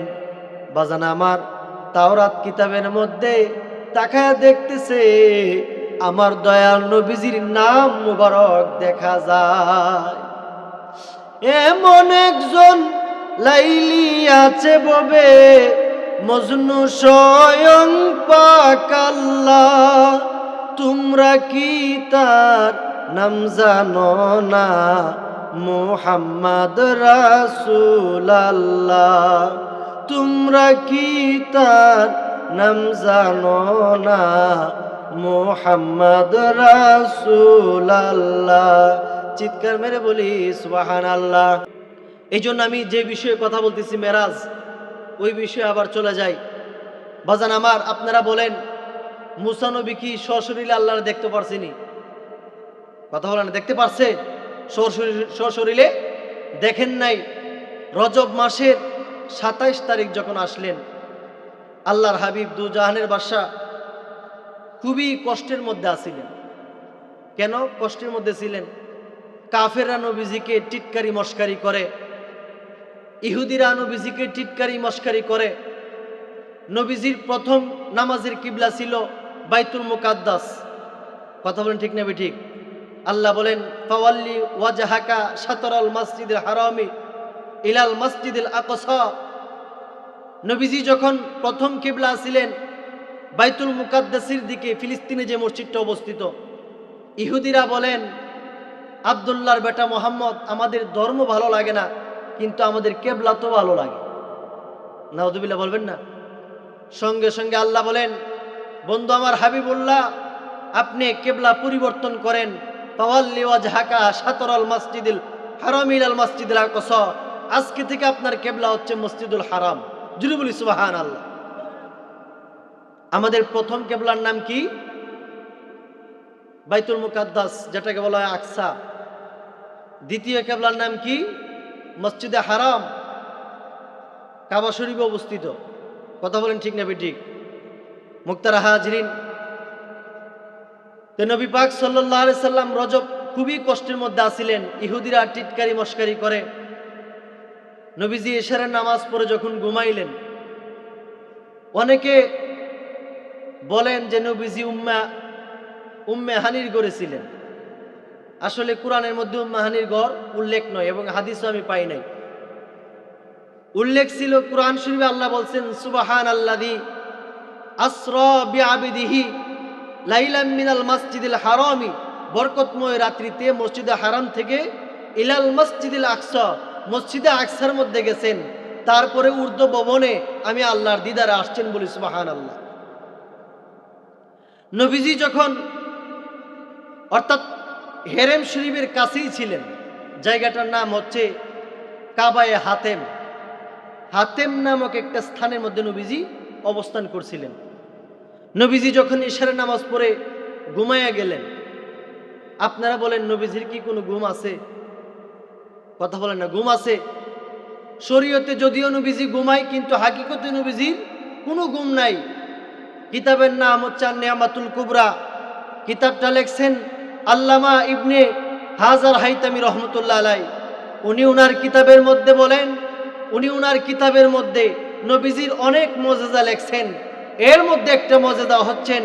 বাজান আমার, তাওরাত কিতাবের মধ্যে তাকায় দেখতেছে আমার দয়াল নবীজির নাম মুবারক দেখা যায়। এমন একজন লাইলি আছে ববে, মজনু স্বয়ং পাক আল্লাহ, তোমরা কি তার নাম জানো না? মুহাম্মদ রাসূলুল্লাহ, তোমরা কি তার নাম জানো না? মুহাম্মদ রাসূলুল্লাহ। চিৎকার মেরে বলি সুবহানাল্লাহ। এই জন্য আমি যে বিষয়ে কথা বলতেছি মেরাজ, ওই বিষয়ে আবার চলে যাই। বাজান আমার, আপনারা বলেন মুসা নবী কি সশরীরে আল্লাহর দেখতে পারছেনি? কথা বলেন, দেখতে পারছে? সশরীরে দেখেন নাই। রজব মাসের 27 তারিখ যখন আসলেন, আল্লাহর হাবিব দু জাহানের বাদশা খুবই কষ্টের মধ্যে আছিলেন। কেন কষ্টের মধ্যে ছিলেন? কাফেররা নবীজিকে টিটকারি মস্কারি করে, ইহুদিরা নবীজিকে টিটকারি মস্কারি করে। নবীজির প্রথম নামাজের কিবলা ছিল বাইতুল মুকাদ্দাস। কথা বলেন ঠিক না ঠিক? আল্লাহ বলেন, ফাওয়াল্লি ওয়াজহাকা শাতরাল মসজিদুল হারামি ইলাল মসজিদুল আকসা। নবীজি যখন প্রথম কিবলা ছিলেন বাইতুল মুকাদ্দাসের দিকে, ফিলিস্তিনে যে মসজিদটা অবস্থিত, ইহুদিরা বলেন, আব্দুল্লাহর বেটা মোহাম্মদ, আমাদের ধর্ম ভালো লাগে না, কিন্তু আমাদের কেবলা তো ভালো লাগে। নাউযুবিল্লাহ বলবেন না? সঙ্গে সঙ্গে আল্লাহ বলেন, বন্ধু আমার হাবিবুল্লাহ, আপনি কেবলা পরিবর্তন করেন। ফাওয়াল্লি ওয়াজহাকা শাতরাল মসজিদুল হারাম ইলাল মসজিদুল আকসা, আজকে থেকে আপনার কেবলা হচ্ছে মসজিদুল হারাম। জুড়ে বলি সুবহানাল্লাহ। আমাদের প্রথম কেবলার নাম কি? বাইতুল মুকাদ্দাস, যেটাকে বলা হয় আকসা। দ্বিতীয় কেবলার নাম কি? মসজিদে হারাম, কাবা শরীফে অবস্থিত। কথা বলেন ঠিক না ঠিক? মুক্তারা হাজরিন, নবী পাক সাল্লাল্লাহু আলাইহি সাল্লাম রজব খুবই কষ্টের মধ্যে আছিলেন। ইহুদিরা টিটকারি মস্কারি করে। নবীজি এশারের নামাজ পড়ে যখন ঘুমাইলেন, অনেকে বলেন যে নবীজি উম্মে হানির ঘরে ছিলেন। আসলে কোরআনের মধ্যে উম্মে হানির ঘর উল্লেখ নয়, এবং হাদিসও আমি পাই নাই। উল্লেখ ছিল কোরআন শরীফে আল্লাহ বলছেন, সুবহানাল্লাযী আসরা বিআবদিহি লাইলাম মিনাল মসজিদিল হারামি, বরকতময় রাত্রিতে মসজিদে হারাম থেকে ইলাল মসজিদিল আকসা, মসজিদে আকসার মধ্যে গেছেন। তারপরে ঊর্ধ্ব ভবনে আমি আল্লাহর দিদারে আসছেন। বলি সুবহানাল্লাহ। নবীজি যখন অর্থাৎ হেরেম শরীফের কাছেই ছিলেন, জায়গাটার নাম হচ্ছে কাবায়ে হাতেম। হাতেম নামক একটা স্থানের মধ্যে নবীজি অবস্থান করছিলেন। নবীজি যখন ইশারের নামাজ পড়ে ঘুমাইয়া গেলেন, আপনারা বলেন নবীজির কি কোনো ঘুম আছে? কথা বলেন না, ঘুম আছে? শরীয়তে যদিও নবীজি ঘুমায়, কিন্তু হাকিকতে নবীজির কোনো ঘুম নাই। কিতাবের নাম হচ্ছে আন-নিয়ামাতুল কুবরা। কিতাবটা লেখছেন আল্লামা ইবনে হাজার হাইতামি রহমতুল্লাহ আলাই। উনি উনার কিতাবের মধ্যে বলেন, উনি উনার কিতাবের মধ্যে নবীজির অনেক মজেজা লেখছেন। এর মধ্যে একটা মজেজা হচ্ছেন,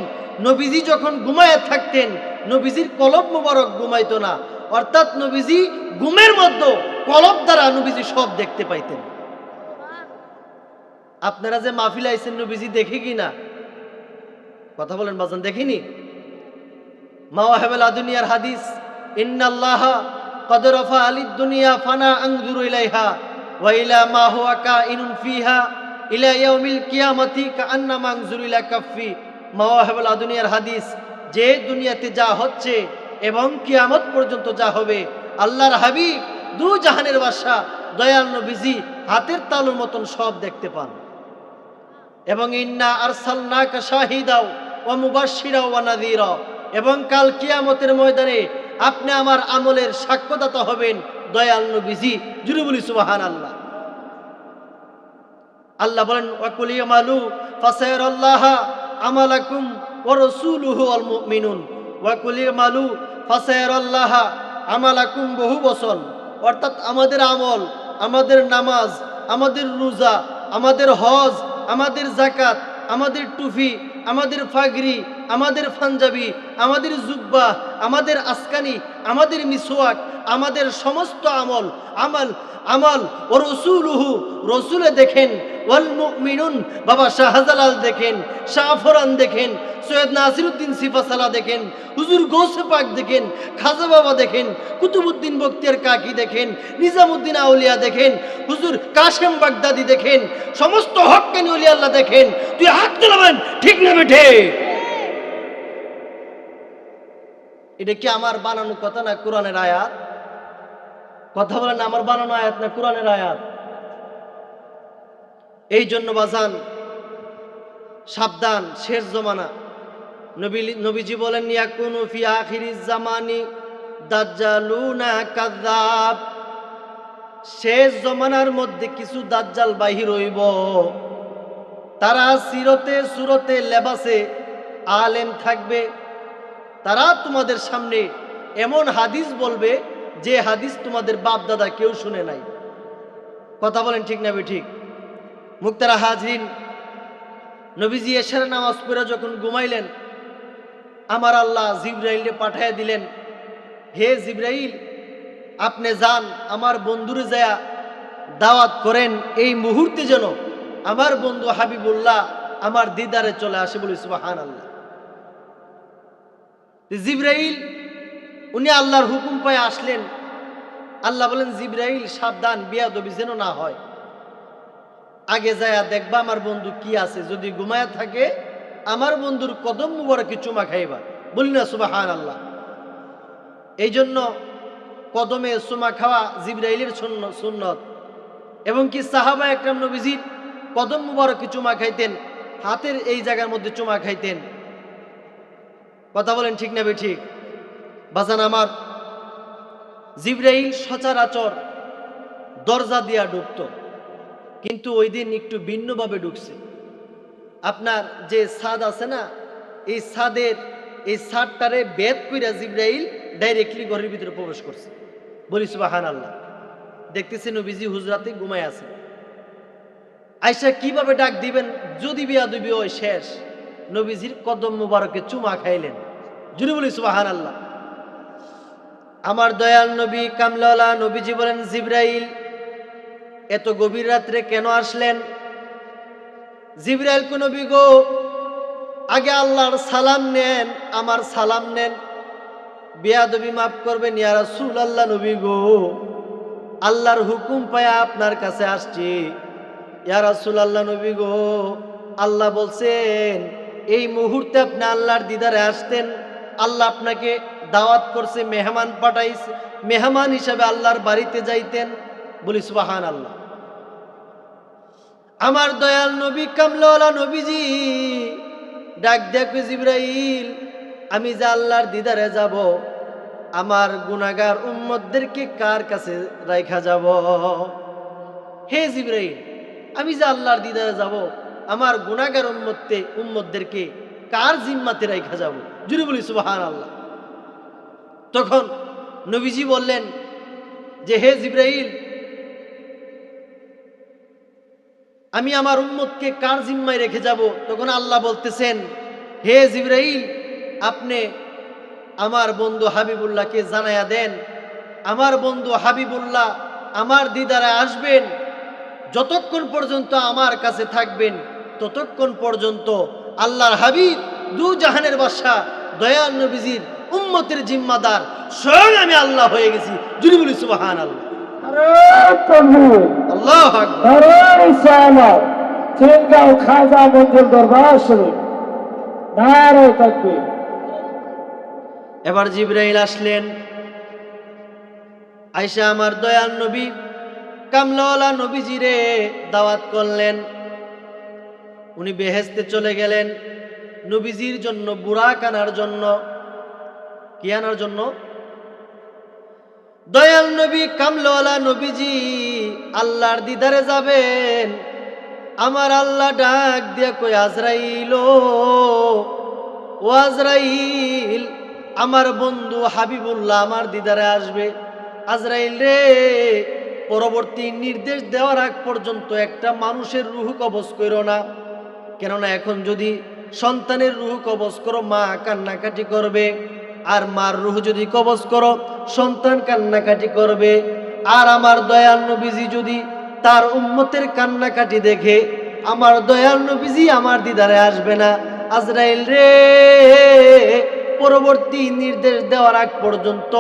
নবীজি যখন ঘুমায় থাকতেন, নবীজির কলব মুবারক ঘুমাইতো না। অর্থাৎ নবীজি ঘুমের মধ্যে কলব দ্বারা নবীজি সব দেখতে পাইতেন। আপনারা যে মাহফিলে আইছেন নবীজি দেখে কি না? কথা বলেন বাজান, দেখিনি? মাওয়াহিবুল আদুনিয়ার হাদিস, ইন্নাল্লাহা ক্বাদ রাফা আলিদ দুনিয়া ফানা আনজুরু ইলাইহা ওয়া ইলা মা হুয়া কাইনুন ফিহা ইলা ইয়াউমিল কিয়ামাতি কাআন্নামা আনজুরু ইলা কাফফি। মাওয়াহিবুল আদুনিয়ার হাদিস, যে দুনিয়াতে যা হচ্ছে এবং কিয়ামত পর্যন্ত যা হবে, আল্লাহর হাবিব দু জাহানের বাদশা দয়াল নবীজি হাতের তালুর মতন সব দেখতে পান। এবং ইন্না আরসালনাকা শাহিদাও ওয়া মুবাশশিরা ওয়া নাযীরা, এবং কাল কিয়ামতের ময়দানে আপনি আমার আমলের সাক্ষ্যদাতা হবেন দয়াল নবীজি। জুড়ে বলি সুবহানাল্লাহ। আল্লাহ বলেন, ওয়াকুল ইয়ামালু ফাসায়ারাল্লাহা আমালাকুম ওয়া রাসূলুহু ওয়াল মুমিনুন। ওয়াকুল ইয়ামালু ফাসায়ারাল্লাহা আমালাকুম, বহু বচন, অর্থাৎ আমাদের আমল, আমাদের নামাজ, আমাদের রোজা, আমাদের হজ, আমাদের যাকাত, আমাদের টুপি, আমাদের ফাগরি, আমাদের পাঞ্জাবি, আমাদের জুব্বা, আমাদের আসকানি, আমাদের মিসওয়াক, আমাদের সমস্ত আমল আমল আমল ও রসুলুহু, রসুলে দেখেন, ওয়াল মুমিনুন, বাবা শাহজালাল দেখেন, শাহফরান দেখেন, সৈয়দ নাসিরউদ্দিন সিফাসালা দেখেন, হুজুর গৌসে পাক দেখেন, খাজা বাবা দেখেন, কুতুবউদ্দিন বখতিয়ার কাকি দেখেন, নিজামউদ্দিন আউলিয়া দেখেন, হুজুর কাশেম বাগদাদি দেখেন, সমস্ত হক্কানি ওলি আল্লাহ দেখেন। তুই হাত তুলবেন, ঠিক না বেঠে? এটা কি আমার বানানো কথা না কোরআনের আয়াত? কথা বলেন, আমার বানানো আয়াত না কোরআনের আয়াত? এই জন্য বাজান সাবধান, শেষ জমানা। নবীজি বলেন, ইয়াকুনু ফি আখিরিজ জামানি দাজ্জালুনা কাযাব। শেষ জমানার মধ্যে কিছু দাজ্জাল বাহির হইব, তারা সিরতে সুরতে লেবাসে আলেম থাকবে। তারা তোমাদের সামনে এমন হাদিস বলবে যে হাদিস তোমাদের বাপ দাদা কেউ শুনে নাই। কথা বলেন, ঠিক না ঠিক? মুক্তারা হাজরিন, নবীজি এশার নামাজ পড়ে যখন ঘুমাইলেন, আমার আল্লাহ জিবরাইলকে পাঠাইয়া দিলেন, হে জিবরাইল, আপনি যান আমার বন্ধুরে যায়া দাওয়াত করেন, এই মুহূর্তে যেন আমার বন্ধু হাবিবুল্লাহ আমার দিদারে চলে আসে। বলি সুবহানাল্লাহ। জিবরাইল উনি আল্লাহর হুকুম পায় আসলেন। আল্লাহ বলেন, জিবরাইল সাবধান, বিয়াদবি যেন না হয়। আগে যায়া দেখবা আমার বন্ধু কি আছে, যদি ঘুমায়া থাকে আমার বন্ধুর কদম মুবারকে চুমা খাইবা। বলি না সুবহানাল্লাহ। এই জন্য কদমে চুমা খাওয়া জিবরাইলের সুন্নত। এবং কি সাহাবা একরাম নবীজির কদম মুবারকে চুমা খাইতেন, হাতের এই জায়গার মধ্যে চুমা খাইতেন। কথা বলেন, ঠিক না ঠিক? বাজান আমার, জিবরাইল সচরাচর দরজা দিয়া ঢুকত, কিন্তু ওই দিন একটু ভিন্নভাবে ঢুকছে। আপনার যে ছাদ আছে না, এই ছাদের এই ছাদটারে বেদ কইরা জিবরাইল ডাইরেক্টলি ঘরের ভিতরে প্রবেশ করছে। বলি সুবহানাল্লাহ। দেখতেছি নবীজি হুজরাতে ঘুমায় আছে। আয়সা কিভাবে ডাক দিবেন, যদি বিয়াদবি হয় শেষ। নবীজির কদম মুবারকে চুমা খাইলেন। জুড়ে বলি সুবহানাল্লাহ। আমার দয়াল নবী কামলাওয়ালা নবীজি বলেন, জিবরাইল এত গভীর রাত্রে কেন আসলেন? জিবরাইল, কোন নবী গো, আগে আল্লাহর সালাম নেন, আমার সালাম নেন, বেয়াদবি মাফ করবেন ইয়া রাসূলুল্লাহ। নবী গো, আল্লাহর হুকুম পায়া আপনার কাছে আসছি ইয়া রাসূলুল্লাহ। নবী গো, আল্লাহ বলছেন এই মুহূর্তে আপনি আল্লাহর দিদারে আসতেন, আল্লাহ আপনাকে দাওয়াত করছে, মেহমান পাঠাইছে, মেহমান হিসাবে আল্লাহর বাড়িতে যাইতেন। বলি সুবহানাল্লাহ। আমার দয়াল নবী কামলাওয়ালা নবীজি ডাক দেখবে, জিবরাইল, আমি যে আল্লাহর দিদারে যাব, আমার গুনাহগার উম্মতদেরকে কার কাছে রাইখা যাব? হে জিবরাইল, আমি যে আল্লাহর দিদারে যাব, আমার গুনাহগার উম্মতদেরকে কার জিম্মাতে রাইখা যাব? জুড়ে বলি সুবহানাল্লাহ। তখন নবীজি বললেন যে, হে জিবরাইল, আমি আমার উম্মতকে কার জিম্মায় রেখে যাব? তখন আল্লাহ বলতেছেন, হে জিবরাইল, আপনি আমার বন্ধু হাবিবুল্লাহকে জানায়া দেন, আমার বন্ধু হাবিবুল্লাহ আমার দিদারে আসবেন, যতক্ষণ পর্যন্ত আমার কাছে থাকবেন ততক্ষণ পর্যন্ত আল্লাহর হাবিব দু জাহানের বাদশা দয়াল নবীজির উম্মতের জিম্মাদার স্বয়ং আমি আল্লাহ হয়ে গেছি। যদি বলি সুবহানাল্লাহ। আল্লাহু আকবার। খাজা মঞ্জুর দরবার শরীফ, নারে তাকবীর। এবার জিবরাইল আসলেন, আয়েশা আমার দয়াল নবী কামলাওয়ালা নবীজিরে দাওয়াত করলেন। উনি বেহেশতে চলে গেলেন নবীজির জন্য বুরাক আনার জন্য। কি আনার জন্য? দয়াল নবী কামলাওয়ালা নবীজি আল্লাহর দিদারে যাবেন। আমার আল্লাহ ডাক দিয়া কই, আজরাইল ও আজরাইল, আমার বন্ধু হাবিবুল্লাহ আমার দিদারে আসবে। আজরাইল রে, পরবর্তী নির্দেশ দেওয়ার আগ পর্যন্ত একটা মানুষের রূহ কবজ করো না, কেননা এখন যদি সন্তানের রূহ কবজ করো মা কান্নাকাটি করবে, আর মার রূহ যদি কবজ করো সন্তান কান্নাকাটি করবে। আর আমার দয়াল নবীজি যদি তার উম্মতের কান্নাকাটি দেখে আমার দয়াল নবীজি আমার দিদারে আসবে না। আজরাইল রে, পরবর্তী নির্দেশ দেওয়ার আগ পর্যন্ত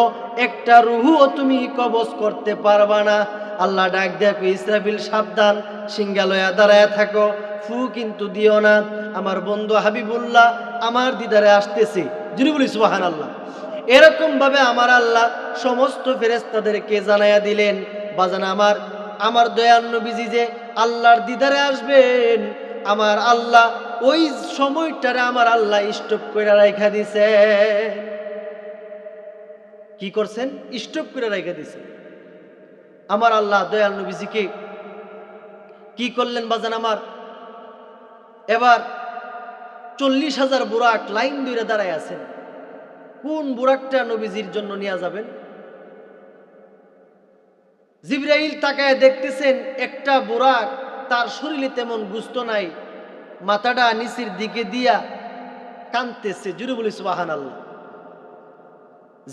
একটা রূহও তুমি কবজ করতে পারবা না। আল্লাহ ডাক দেখো, ইসরাফিল সাবধান, সিংহালয়া দাঁড়ায় থাকো, ফু কিন্তু দিও না, আমার বন্ধু হাবিবুল্লাহ আমার দিদারে আসতেছে। যিনি বলি সুবহানাল্লাহ। এরকম ভাবে আমার আল্লাহ সমস্ত ফেরেশতাদেরকে জানাইয়া দিলেন, বাজান আমার দয়াল নবীজি যে আল্লাহর দিদারে আসবেন, আমার আল্লাহ ওই সময়টারে আমার আল্লাহ স্টপ করে রাখা দিছে। কি করছেন? স্টপ করে রাখা দিছে। আমার আল্লাহ দয়াল নবীজিকে কি করলেন বাজান আমার? এবার 40,000 বুরাক লাইন ধরে দাঁড়ায় আছেন। কোন বুরাকটা নবীজির জন্য নিয়ে যাবেন? জিবরাইল তাকায় দেখতেছেন একটা বুরাক, তার শরীরে তেমন গুস্ত নাই, মাথাটা নিচের দিকে দিয়া কাঁদতেছে। জুড়ে বলি সুবহানাল্লাহ।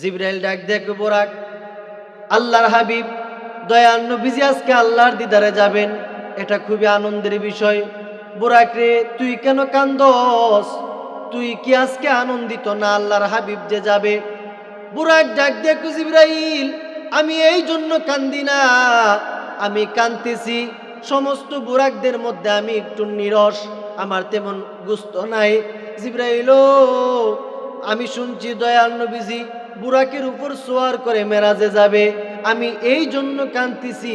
জিবরাইল ডাক দেখে, বুরাক, আল্লাহর হাবিব দয়াল নবীজি আজকে আল্লাহর দিদারে যাবেন, এটা খুবই আনন্দের বিষয়। বুরাক রে, তুই কেন কান্দস? তুই কি আজকে আনন্দিত না আল্লাহর হাবিব যে যাবে? বুরাক ডাক দেখো, জিবরাইল, আমি এই জন্য কান্দি না, আমি কাঁদতেছি সমস্ত বুরাকদের মধ্যে আমি একটু নিরস, আমার তেমন গুস্ত নাই। জিবরাইল, আমি শুনছি দয়াল নবীজি বুরাকের উপর সোয়ার করে মেরাজে যাবে, আমি এই জন্য কাঁদতেছি।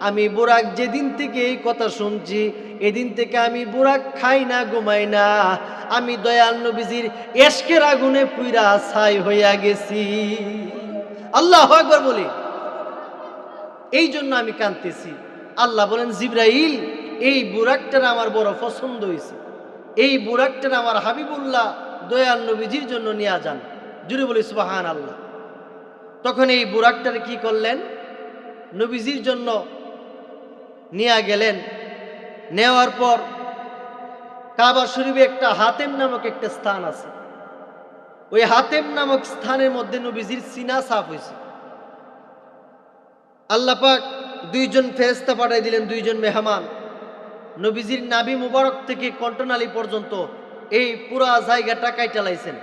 আমি বুরাক যেদিন থেকে এই কথা শুনছি, এদিন থেকে আমি বুরাক খাই না, ঘুমাই না, আমি দয়াল নবীজির এশকের আগুনে পুইরা ছাই হইয়া গেছি। আল্লাহু আকবার বলি। এই জন্য আমি কাঁদতেছি। আল্লাহ বলেন, জিবরাইল, এই বুরাকটার আমার বড় পছন্দ হয়েছে, এই বুরাকটার আমার হাবিবুল্লাহ দয়াল নবীজির জন্য নিয়ে যান। জুড়ে বলি সুবহানাল্লাহ। তখন এই বুরাকটার কি করলেন? নবীজির জন্য নিয়ে গেলেন। নেওয়ার পর কাবা শরীফে একটা হাতেম নামক একটা স্থান আছে, ওই হাতেম নামক স্থানের মধ্যে নবীজির সিনা সাফ হয়েছে। আল্লাহ পাক দুইজন ফেরেশতা পাঠিয়ে দিলেন, দুইজন মেহমান। নবীজির নাভি মুবারক থেকে কণ্ঠনালী পর্যন্ত এই পুরা জায়গাটা কাইটা লাইছেন,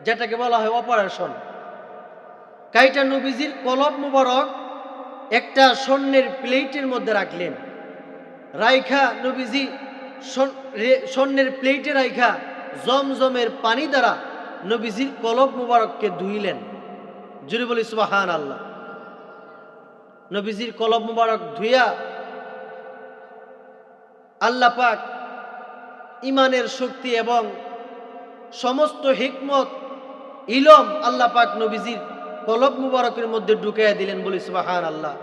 যেটাকে বলা হয় অপারেশন। কাইটা নবীজির কলব মুবারক একটা স্বর্ণের প্লেটের মধ্যে রাখলেন। রাইখা নবীজি স্বর্ণের প্লেটে রাইখা জমজমের পানি দ্বারা নবীজির কলব মুবারককে ধুইলেন। জুড়ে বলি সুবহানাল্লাহ। নবীজির কলব মুবারক ধুইয়া আল্লাহ পাক ইমানের শক্তি এবং সমস্ত হিকমত ইলম আল্লাহ পাক নবীজির কলব মুবারকের মধ্যে ঢুকাইয়া দিলেন। বলি সুবহানাল্লাহ।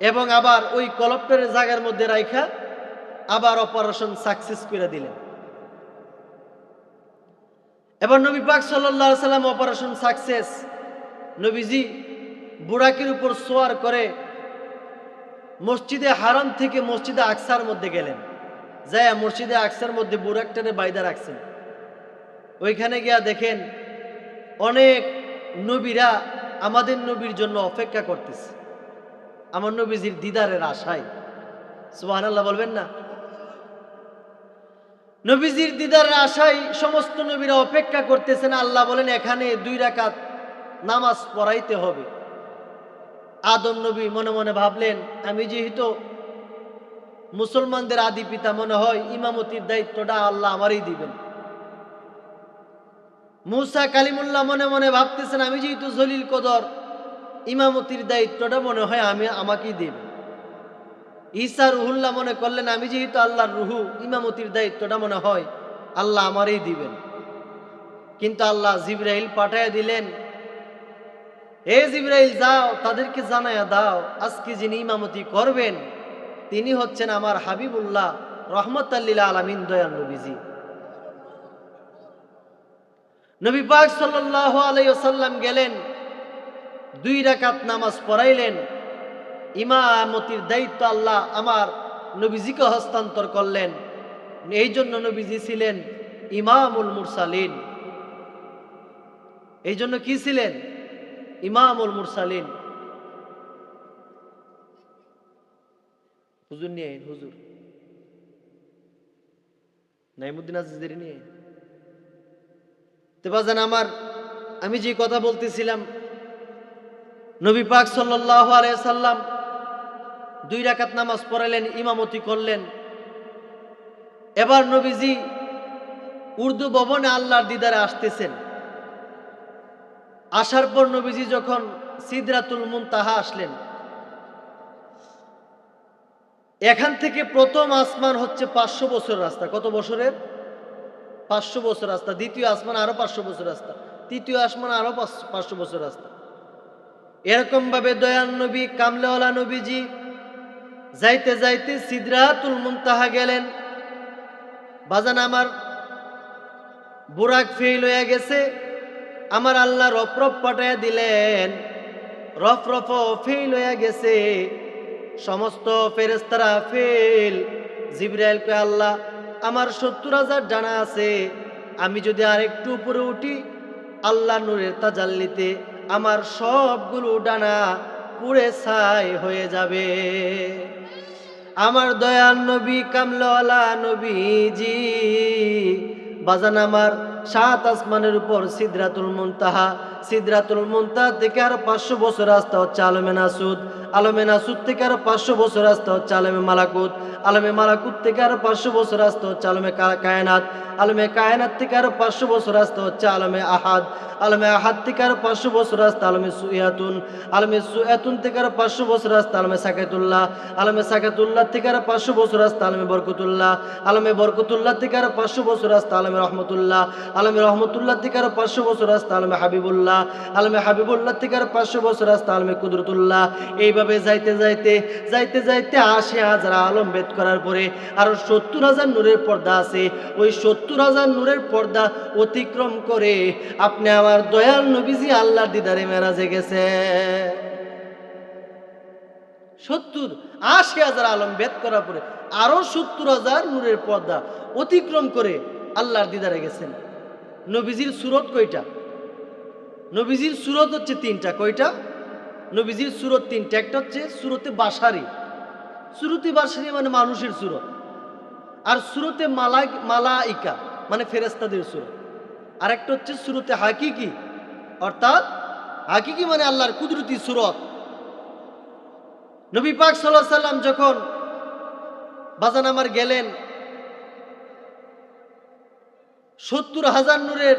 এবং আবার ওই কলবটার জায়গার মধ্যে রাইখা আবার অপারেশন সাকসেস করে দিলেন। এবার নবী পাক সাল্লাল্লাহু আলাইহি সাল্লাম অপারেশন সাকসেস, নবীজি বুরাকের উপর সোয়ার করে মসজিদে হারাম থেকে মসজিদে আকসার মধ্যে গেলেন। যায় মসজিদে আকসার মধ্যে বুরাকটারে বাইদা রাখছেন। ওইখানে গিয়া দেখেন অনেক নবীরা আমাদের নবীর জন্য অপেক্ষা করতেছে। আমার নবীজির দিদারের আশায়। সুবহানাল্লাহ বলবেন না? নবীজির দিদারের আশায় সমস্ত নবীরা অপেক্ষা করতেছেন। আল্লাহ বলেন এখানে 2 রাকাত নামাজ পড়াইতে হবে। আদম নবী মনে মনে ভাবলেন, আমি যেহেতু মুসলমানদের আদি পিতা, মনে হয় ইমামতির দায়িত্বটা আল্লাহ আমারই দিবেন। মুসা কালিমুল্লাহ মনে মনে ভাবতেছেন, আমি যেহেতু জলিল কদর, ইমামতির দায়িত্বটা মনে হয় আমাকেই দিবেন। ঈসা রুহুল্লাহ মনে করলেন, আমি যেহেতু আল্লাহর রুহু, ইমামতির দায়িত্বটা মনে হয় আল্লাহ আমারই দিবেন। কিন্তু আল্লাহ জিবরাইল পাঠায়া দিলেন, হে জিবরাইল যাও, তাদেরকে জানায়া দাও আজকে যিনি ইমামতি করবেন তিনি হচ্ছেন আমার হাবিবুল্লাহ রহমতাল লিল আলামিন, দয়াল নবীজি। নবী পাক সাল্লাল্লাহু আলাইহি ওয়াসাল্লাম গেলেন, 2 রাকাত নামাজ পড়াইলেন। ইমামতির দায়িত্ব আল্লাহ আমার নবীজিকে হস্তান্তর করলেন। এই জন্য নবীজি ছিলেন ইমামুল মুরসালিন। এই জন্য কি ছিলেন? ইমামুল মুরসালিন। হুজুর নিয়ে আইন, হুজুর নাইমুদ্দিন আজিজের নিয়ে। তো বাজান আমার, আমি যে কথা বলতেছিলাম, নবী পাক সাল্লাল্লাহু আলাইহি সাল্লাম 2 রাকাত নামাজ পড়ালেন, ইমামতি করলেন। এবার নবীজি উর্দু ভবনে আল্লাহর দিদারে আসতেছেন। আসার পর নবীজি যখন সিদরাতুল মুনতাহা আসলেন, এখান থেকে প্রথম আসমান হচ্ছে 500 বছর রাস্তা। কত বছরের? 500 বছর রাস্তা। দ্বিতীয় আসমান আরো 500 বছর রাস্তা। তৃতীয় আসমান আরো 500 বছর রাস্তা। এরকম ভাবে দয়াল নবী কামলেওয়ালা নবীজি যাইতে যাইতে সিদরাতুল মুনতাহা গেলেন। বাজান আমার, বুরাক ফেল হয়ে গেছে, আমার আল্লাহ রফ রফ পাঠাইয়া দিলেন। রফ রফ ফেল হয়ে গেছে, সমস্ত ফেরেশতারা ফেল। জিবরাইল কয়, আল্লাহ আমার 70,000 ডানা আছে, আমি যদি আরেকটু উপরে উঠি আল্লাহ নূরের তাজাল্লিতে আমার সবগুলো ডানা পুড়ে ছাই হয়ে যাবে। আমার দয়াল নবী কামলাওয়ালা নবীজি বাজান আমার 7 আসমানের উপর সিদরাতুল মুনতাহা। সিদরাতুল মুনতাহা থেকে আর 500 বছর রাস্তা হচ্ছে আলমে নাসুদ। আলমে নাসুদ থেকে আর 500 বছর রাস্তা হচ্ছে আলমে মালাকুত। আলমে মালাকুত থেকে আর 500 বছর রাস্তা হচ্ছে আলমে কায়নাত। আলমে কায়নাত থেকে আর 500 বছর রাস্তা হচ্ছে আলমে আহাদ। আলমে আহাদ থেকে আর 500 বছর রাস্তা আলমে সুয়াতুন। আলমে সুয়াতুন থেকে আর 500 বছর রাস্তা আলমে সাকাতুল্লাহ। আলমে সাকাতুল্লাহ থেকে আর 500 বছর রাস্তা আলমে বরকতুল্লাহ। আলমে বরকতুল্লাহ থেকে আর 500 বছর রাস্তা আলমে রহমতুল্লাহ। আলমে রহমতুল্লাহ থেকে আর 500 বছর রাস্তা আলমে হাবিবুল্লাহ। আলমে হাবিবুল্লাহ থেকে আর 500 বছর রাস্তা আলমে কুদরতুল্লাহ। এইভাবে যাইতে যাইতে যাইতে যাইতে 80,000 আলম ভেদ করার পরে আরো 70,000 নূরের পর্দা আছে। ওই 70,000 নূরের পর্দা অতিক্রম করে আপনি আমার দয়াল নবীজি আল্লাহর দিদারে মেরাজে গেছে। 80,000 আলম ভেদ করার পরে আরো 70,000 নূরের পর্দা অতিক্রম করে আল্লাহর দিদারে গেছেন। নবীজির সূরত কয়টা? নবীজির সূরত হচ্ছে 3টা। কয়টা? নবীজির সূরত 3টা। একটা হচ্ছে সূরতে বাশারি। সূরতে বাশারি মানে মানুষের সূরত। আর সূরতে মালাইকা মানে ফেরেশতাদের সূরত। আর একটা হচ্ছে সূরতে হাকিকি, অর্থাৎ হাকিকি মানে আল্লাহর কুদরতি সূরত। নবী পাক সাল্লাল্লাহু আলাইহি সাল্লাম যখন বাজান আমার গেলেন, 70,000 নূরের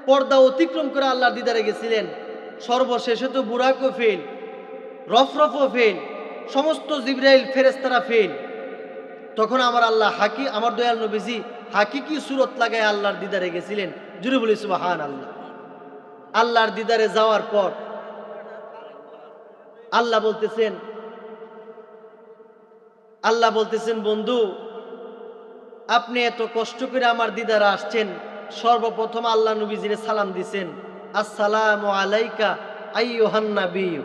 পর্দা অতিক্রম করে আল্লাহর দিদারে গেছিলেন। সর্বশেষে তো বুরাকও ফেল, রফরফও ফেল, সমস্ত জিবরাইল ফেরেশতারা ফেল। তখন আমার আল্লাহ আমার দয়াল নবীজি হাকিকি সূরত লাগায় আল্লাহর দিদারে গেছিলেন। জুড়ে বলি সুবহানাল্লাহ। আল্লাহর দিদারে যাওয়ার পর আল্লাহ বলতেছেন বন্ধু, আপনি এত কষ্ট করে আমার দিদারে আসছেন, সর্বপ্রথম আল্লাহ নবীজিরে সালাম দিছেন, আসসালামু আলাইকা আইয়ুহান নাবিয়্যু।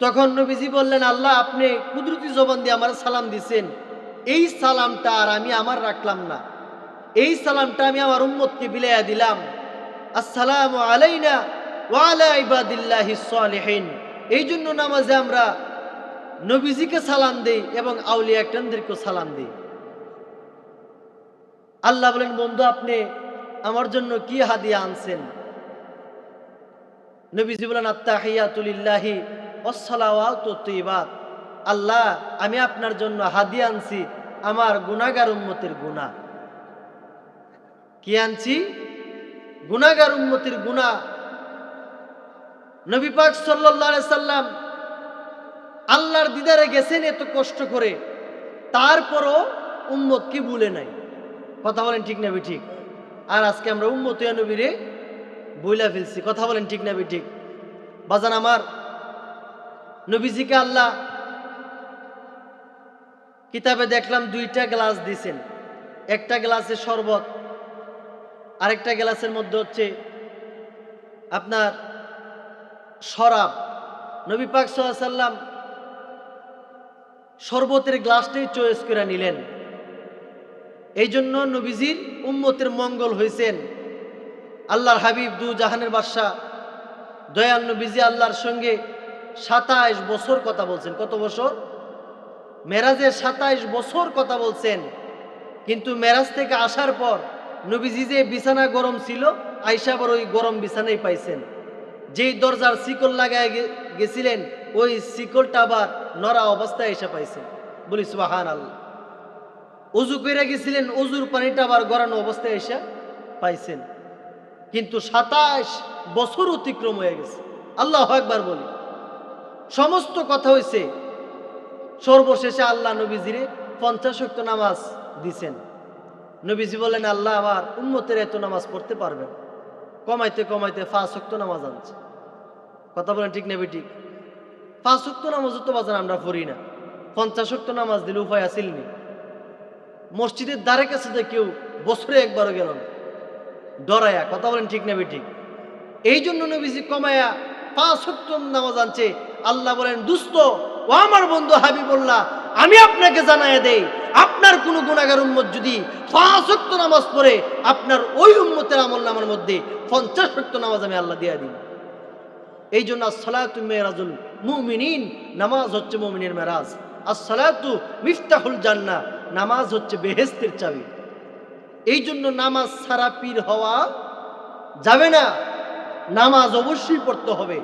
তখন নবীজি বললেন, আল্লাহ আপনি কুদরতি জবান দিয়ে আমার সালাম দিছেন, এই সালামটা আর আমি আমার রাখলাম না, এই সালামটা আমি আমার উম্মতকে বিলাইয়া দিলাম। আসসালামু আলাইনা ওয়া আলা ইবাদিল্লাহিস সালিহিন। এই জন্য নামাজে আমরা নবীজিকে সালাম দেই এবং আউলিয়া একরামদেরকে সালাম দেই। আল্লাহ বলেন, বন্ধু আপনি আমার জন্য কি হাদিয়া আনছেন? নবীজি বলেন, আত্তাহিয়াতু লিল্লাহি ওয়াসসালাওয়াতু তাইয়্যিবাত। আল্লাহ, আমি আপনার জন্য হাদিয়া আনছি আমার গুনাহগার উম্মতের গুনাহ। কি আনছি? গুনাহগার উম্মতের গুনাহ। নবী পাক সাল্লাল্লাহু আলাইহি সাল্লাম আল্লাহর দিদারে গেছেন এত কষ্ট করে, তারপরও উম্মতকে ভুলে নাই। কথা বলেন ঠিক না ঠিক? আর আজকে আমরা উম্মতে নবীরে বইলা ফেলছি। কথা বলেন ঠিক না ঠিক? বাজান আমার, নবীজিকে আল্লাহ কিতাবে দেখলাম 2টা গ্লাস দিয়েছেন। একটা গ্লাসে শরবত, আরেকটা গ্লাসের মধ্যে হচ্ছে আপনার শরাব। নবী পাক সাল্লাল্লাহু আলাইহি সাল্লাম শরবতের গ্লাসটাই চয়েস করে নিলেন। এই জন্য নবীজির উম্মতের মঙ্গল হয়েছেন। আল্লাহর হাবিব দু জাহানের বাদশা দয়াল নবীজি আল্লাহর সঙ্গে 27 বছর কথা বলছেন। কত বছর? মেরাজের 27 বছর কথা বলছেন। কিন্তু মেরাজ থেকে আসার পর নবীজি যে বিছানা গরম ছিল, আয়েশা বড় ওই গরম বিছানাই পাইছেন। যেই দরজার শিকল লাগায় গেছিলেন, ওই শিকলটা আবার নড়া অবস্থায় এসে পাইছেন। বলি সুবহানাল্লাহ। ওযু করে গেছিলেন, ওযুর পানিটা আবার গড়ানো অবস্থায় এসে পাইছেন। কিন্তু 27 বছর অতিক্রম হয়ে গেছে। আল্লাহু আকবার বলি। সমস্ত কথা হয়েছে, সর্বশেষে আল্লাহ নবীজিরে 50 ওয়াক্ত নামাজ দিছেন। নবীজি বলেন, আল্লাহ আমার উম্মতের এত নামাজ পড়তে পারবেন? কমাইতে কমাইতে 5 ওয়াক্ত নামাজ আনছে। কথা বলেন ঠিক না ঠিক? 5 ওয়াক্ত নামাজও তো বাজান আমরা পড়ি না। 50 ওয়াক্ত নামাজ দিলে উপায় আছিল নি? মসজিদের দ্বারে কাছে যে কেউ বছরে একবারও গেল না, ডরায়া। কথা বলেন ঠিক না ঠিক? এই জন্য নবীজি কমায়া 5 ওয়াক্ত নামাজ আনছে। আল্লাহ বলেন, দুস্ত ও আমার বন্ধু হাবিবুল্লাহ, আমি আপনাকে জানাইয়া দেই, আপনার কোন গুনাহগার উম্মত যদি 5 ওয়াক্ত নামাজ পড়ে, আপনার ওই উম্মতের আমলনামার মধ্যে 50 ওয়াক্ত নামাজ আমি আল্লাহ দিয়া দিই। এই জন্য আসসালাতু মিরাজুল মুমিনিন, নামাজ হচ্ছে মুমিনের মেরাজ। আসসালাতু মিফতাহুল জান্নাহ, নামাজ হচ্ছে বেহেশতের চাবি। এই জন্য নামাজ ছাড়া পীর হওয়া যাবে না। নামাজ অবশ্যই পড়তে হবে।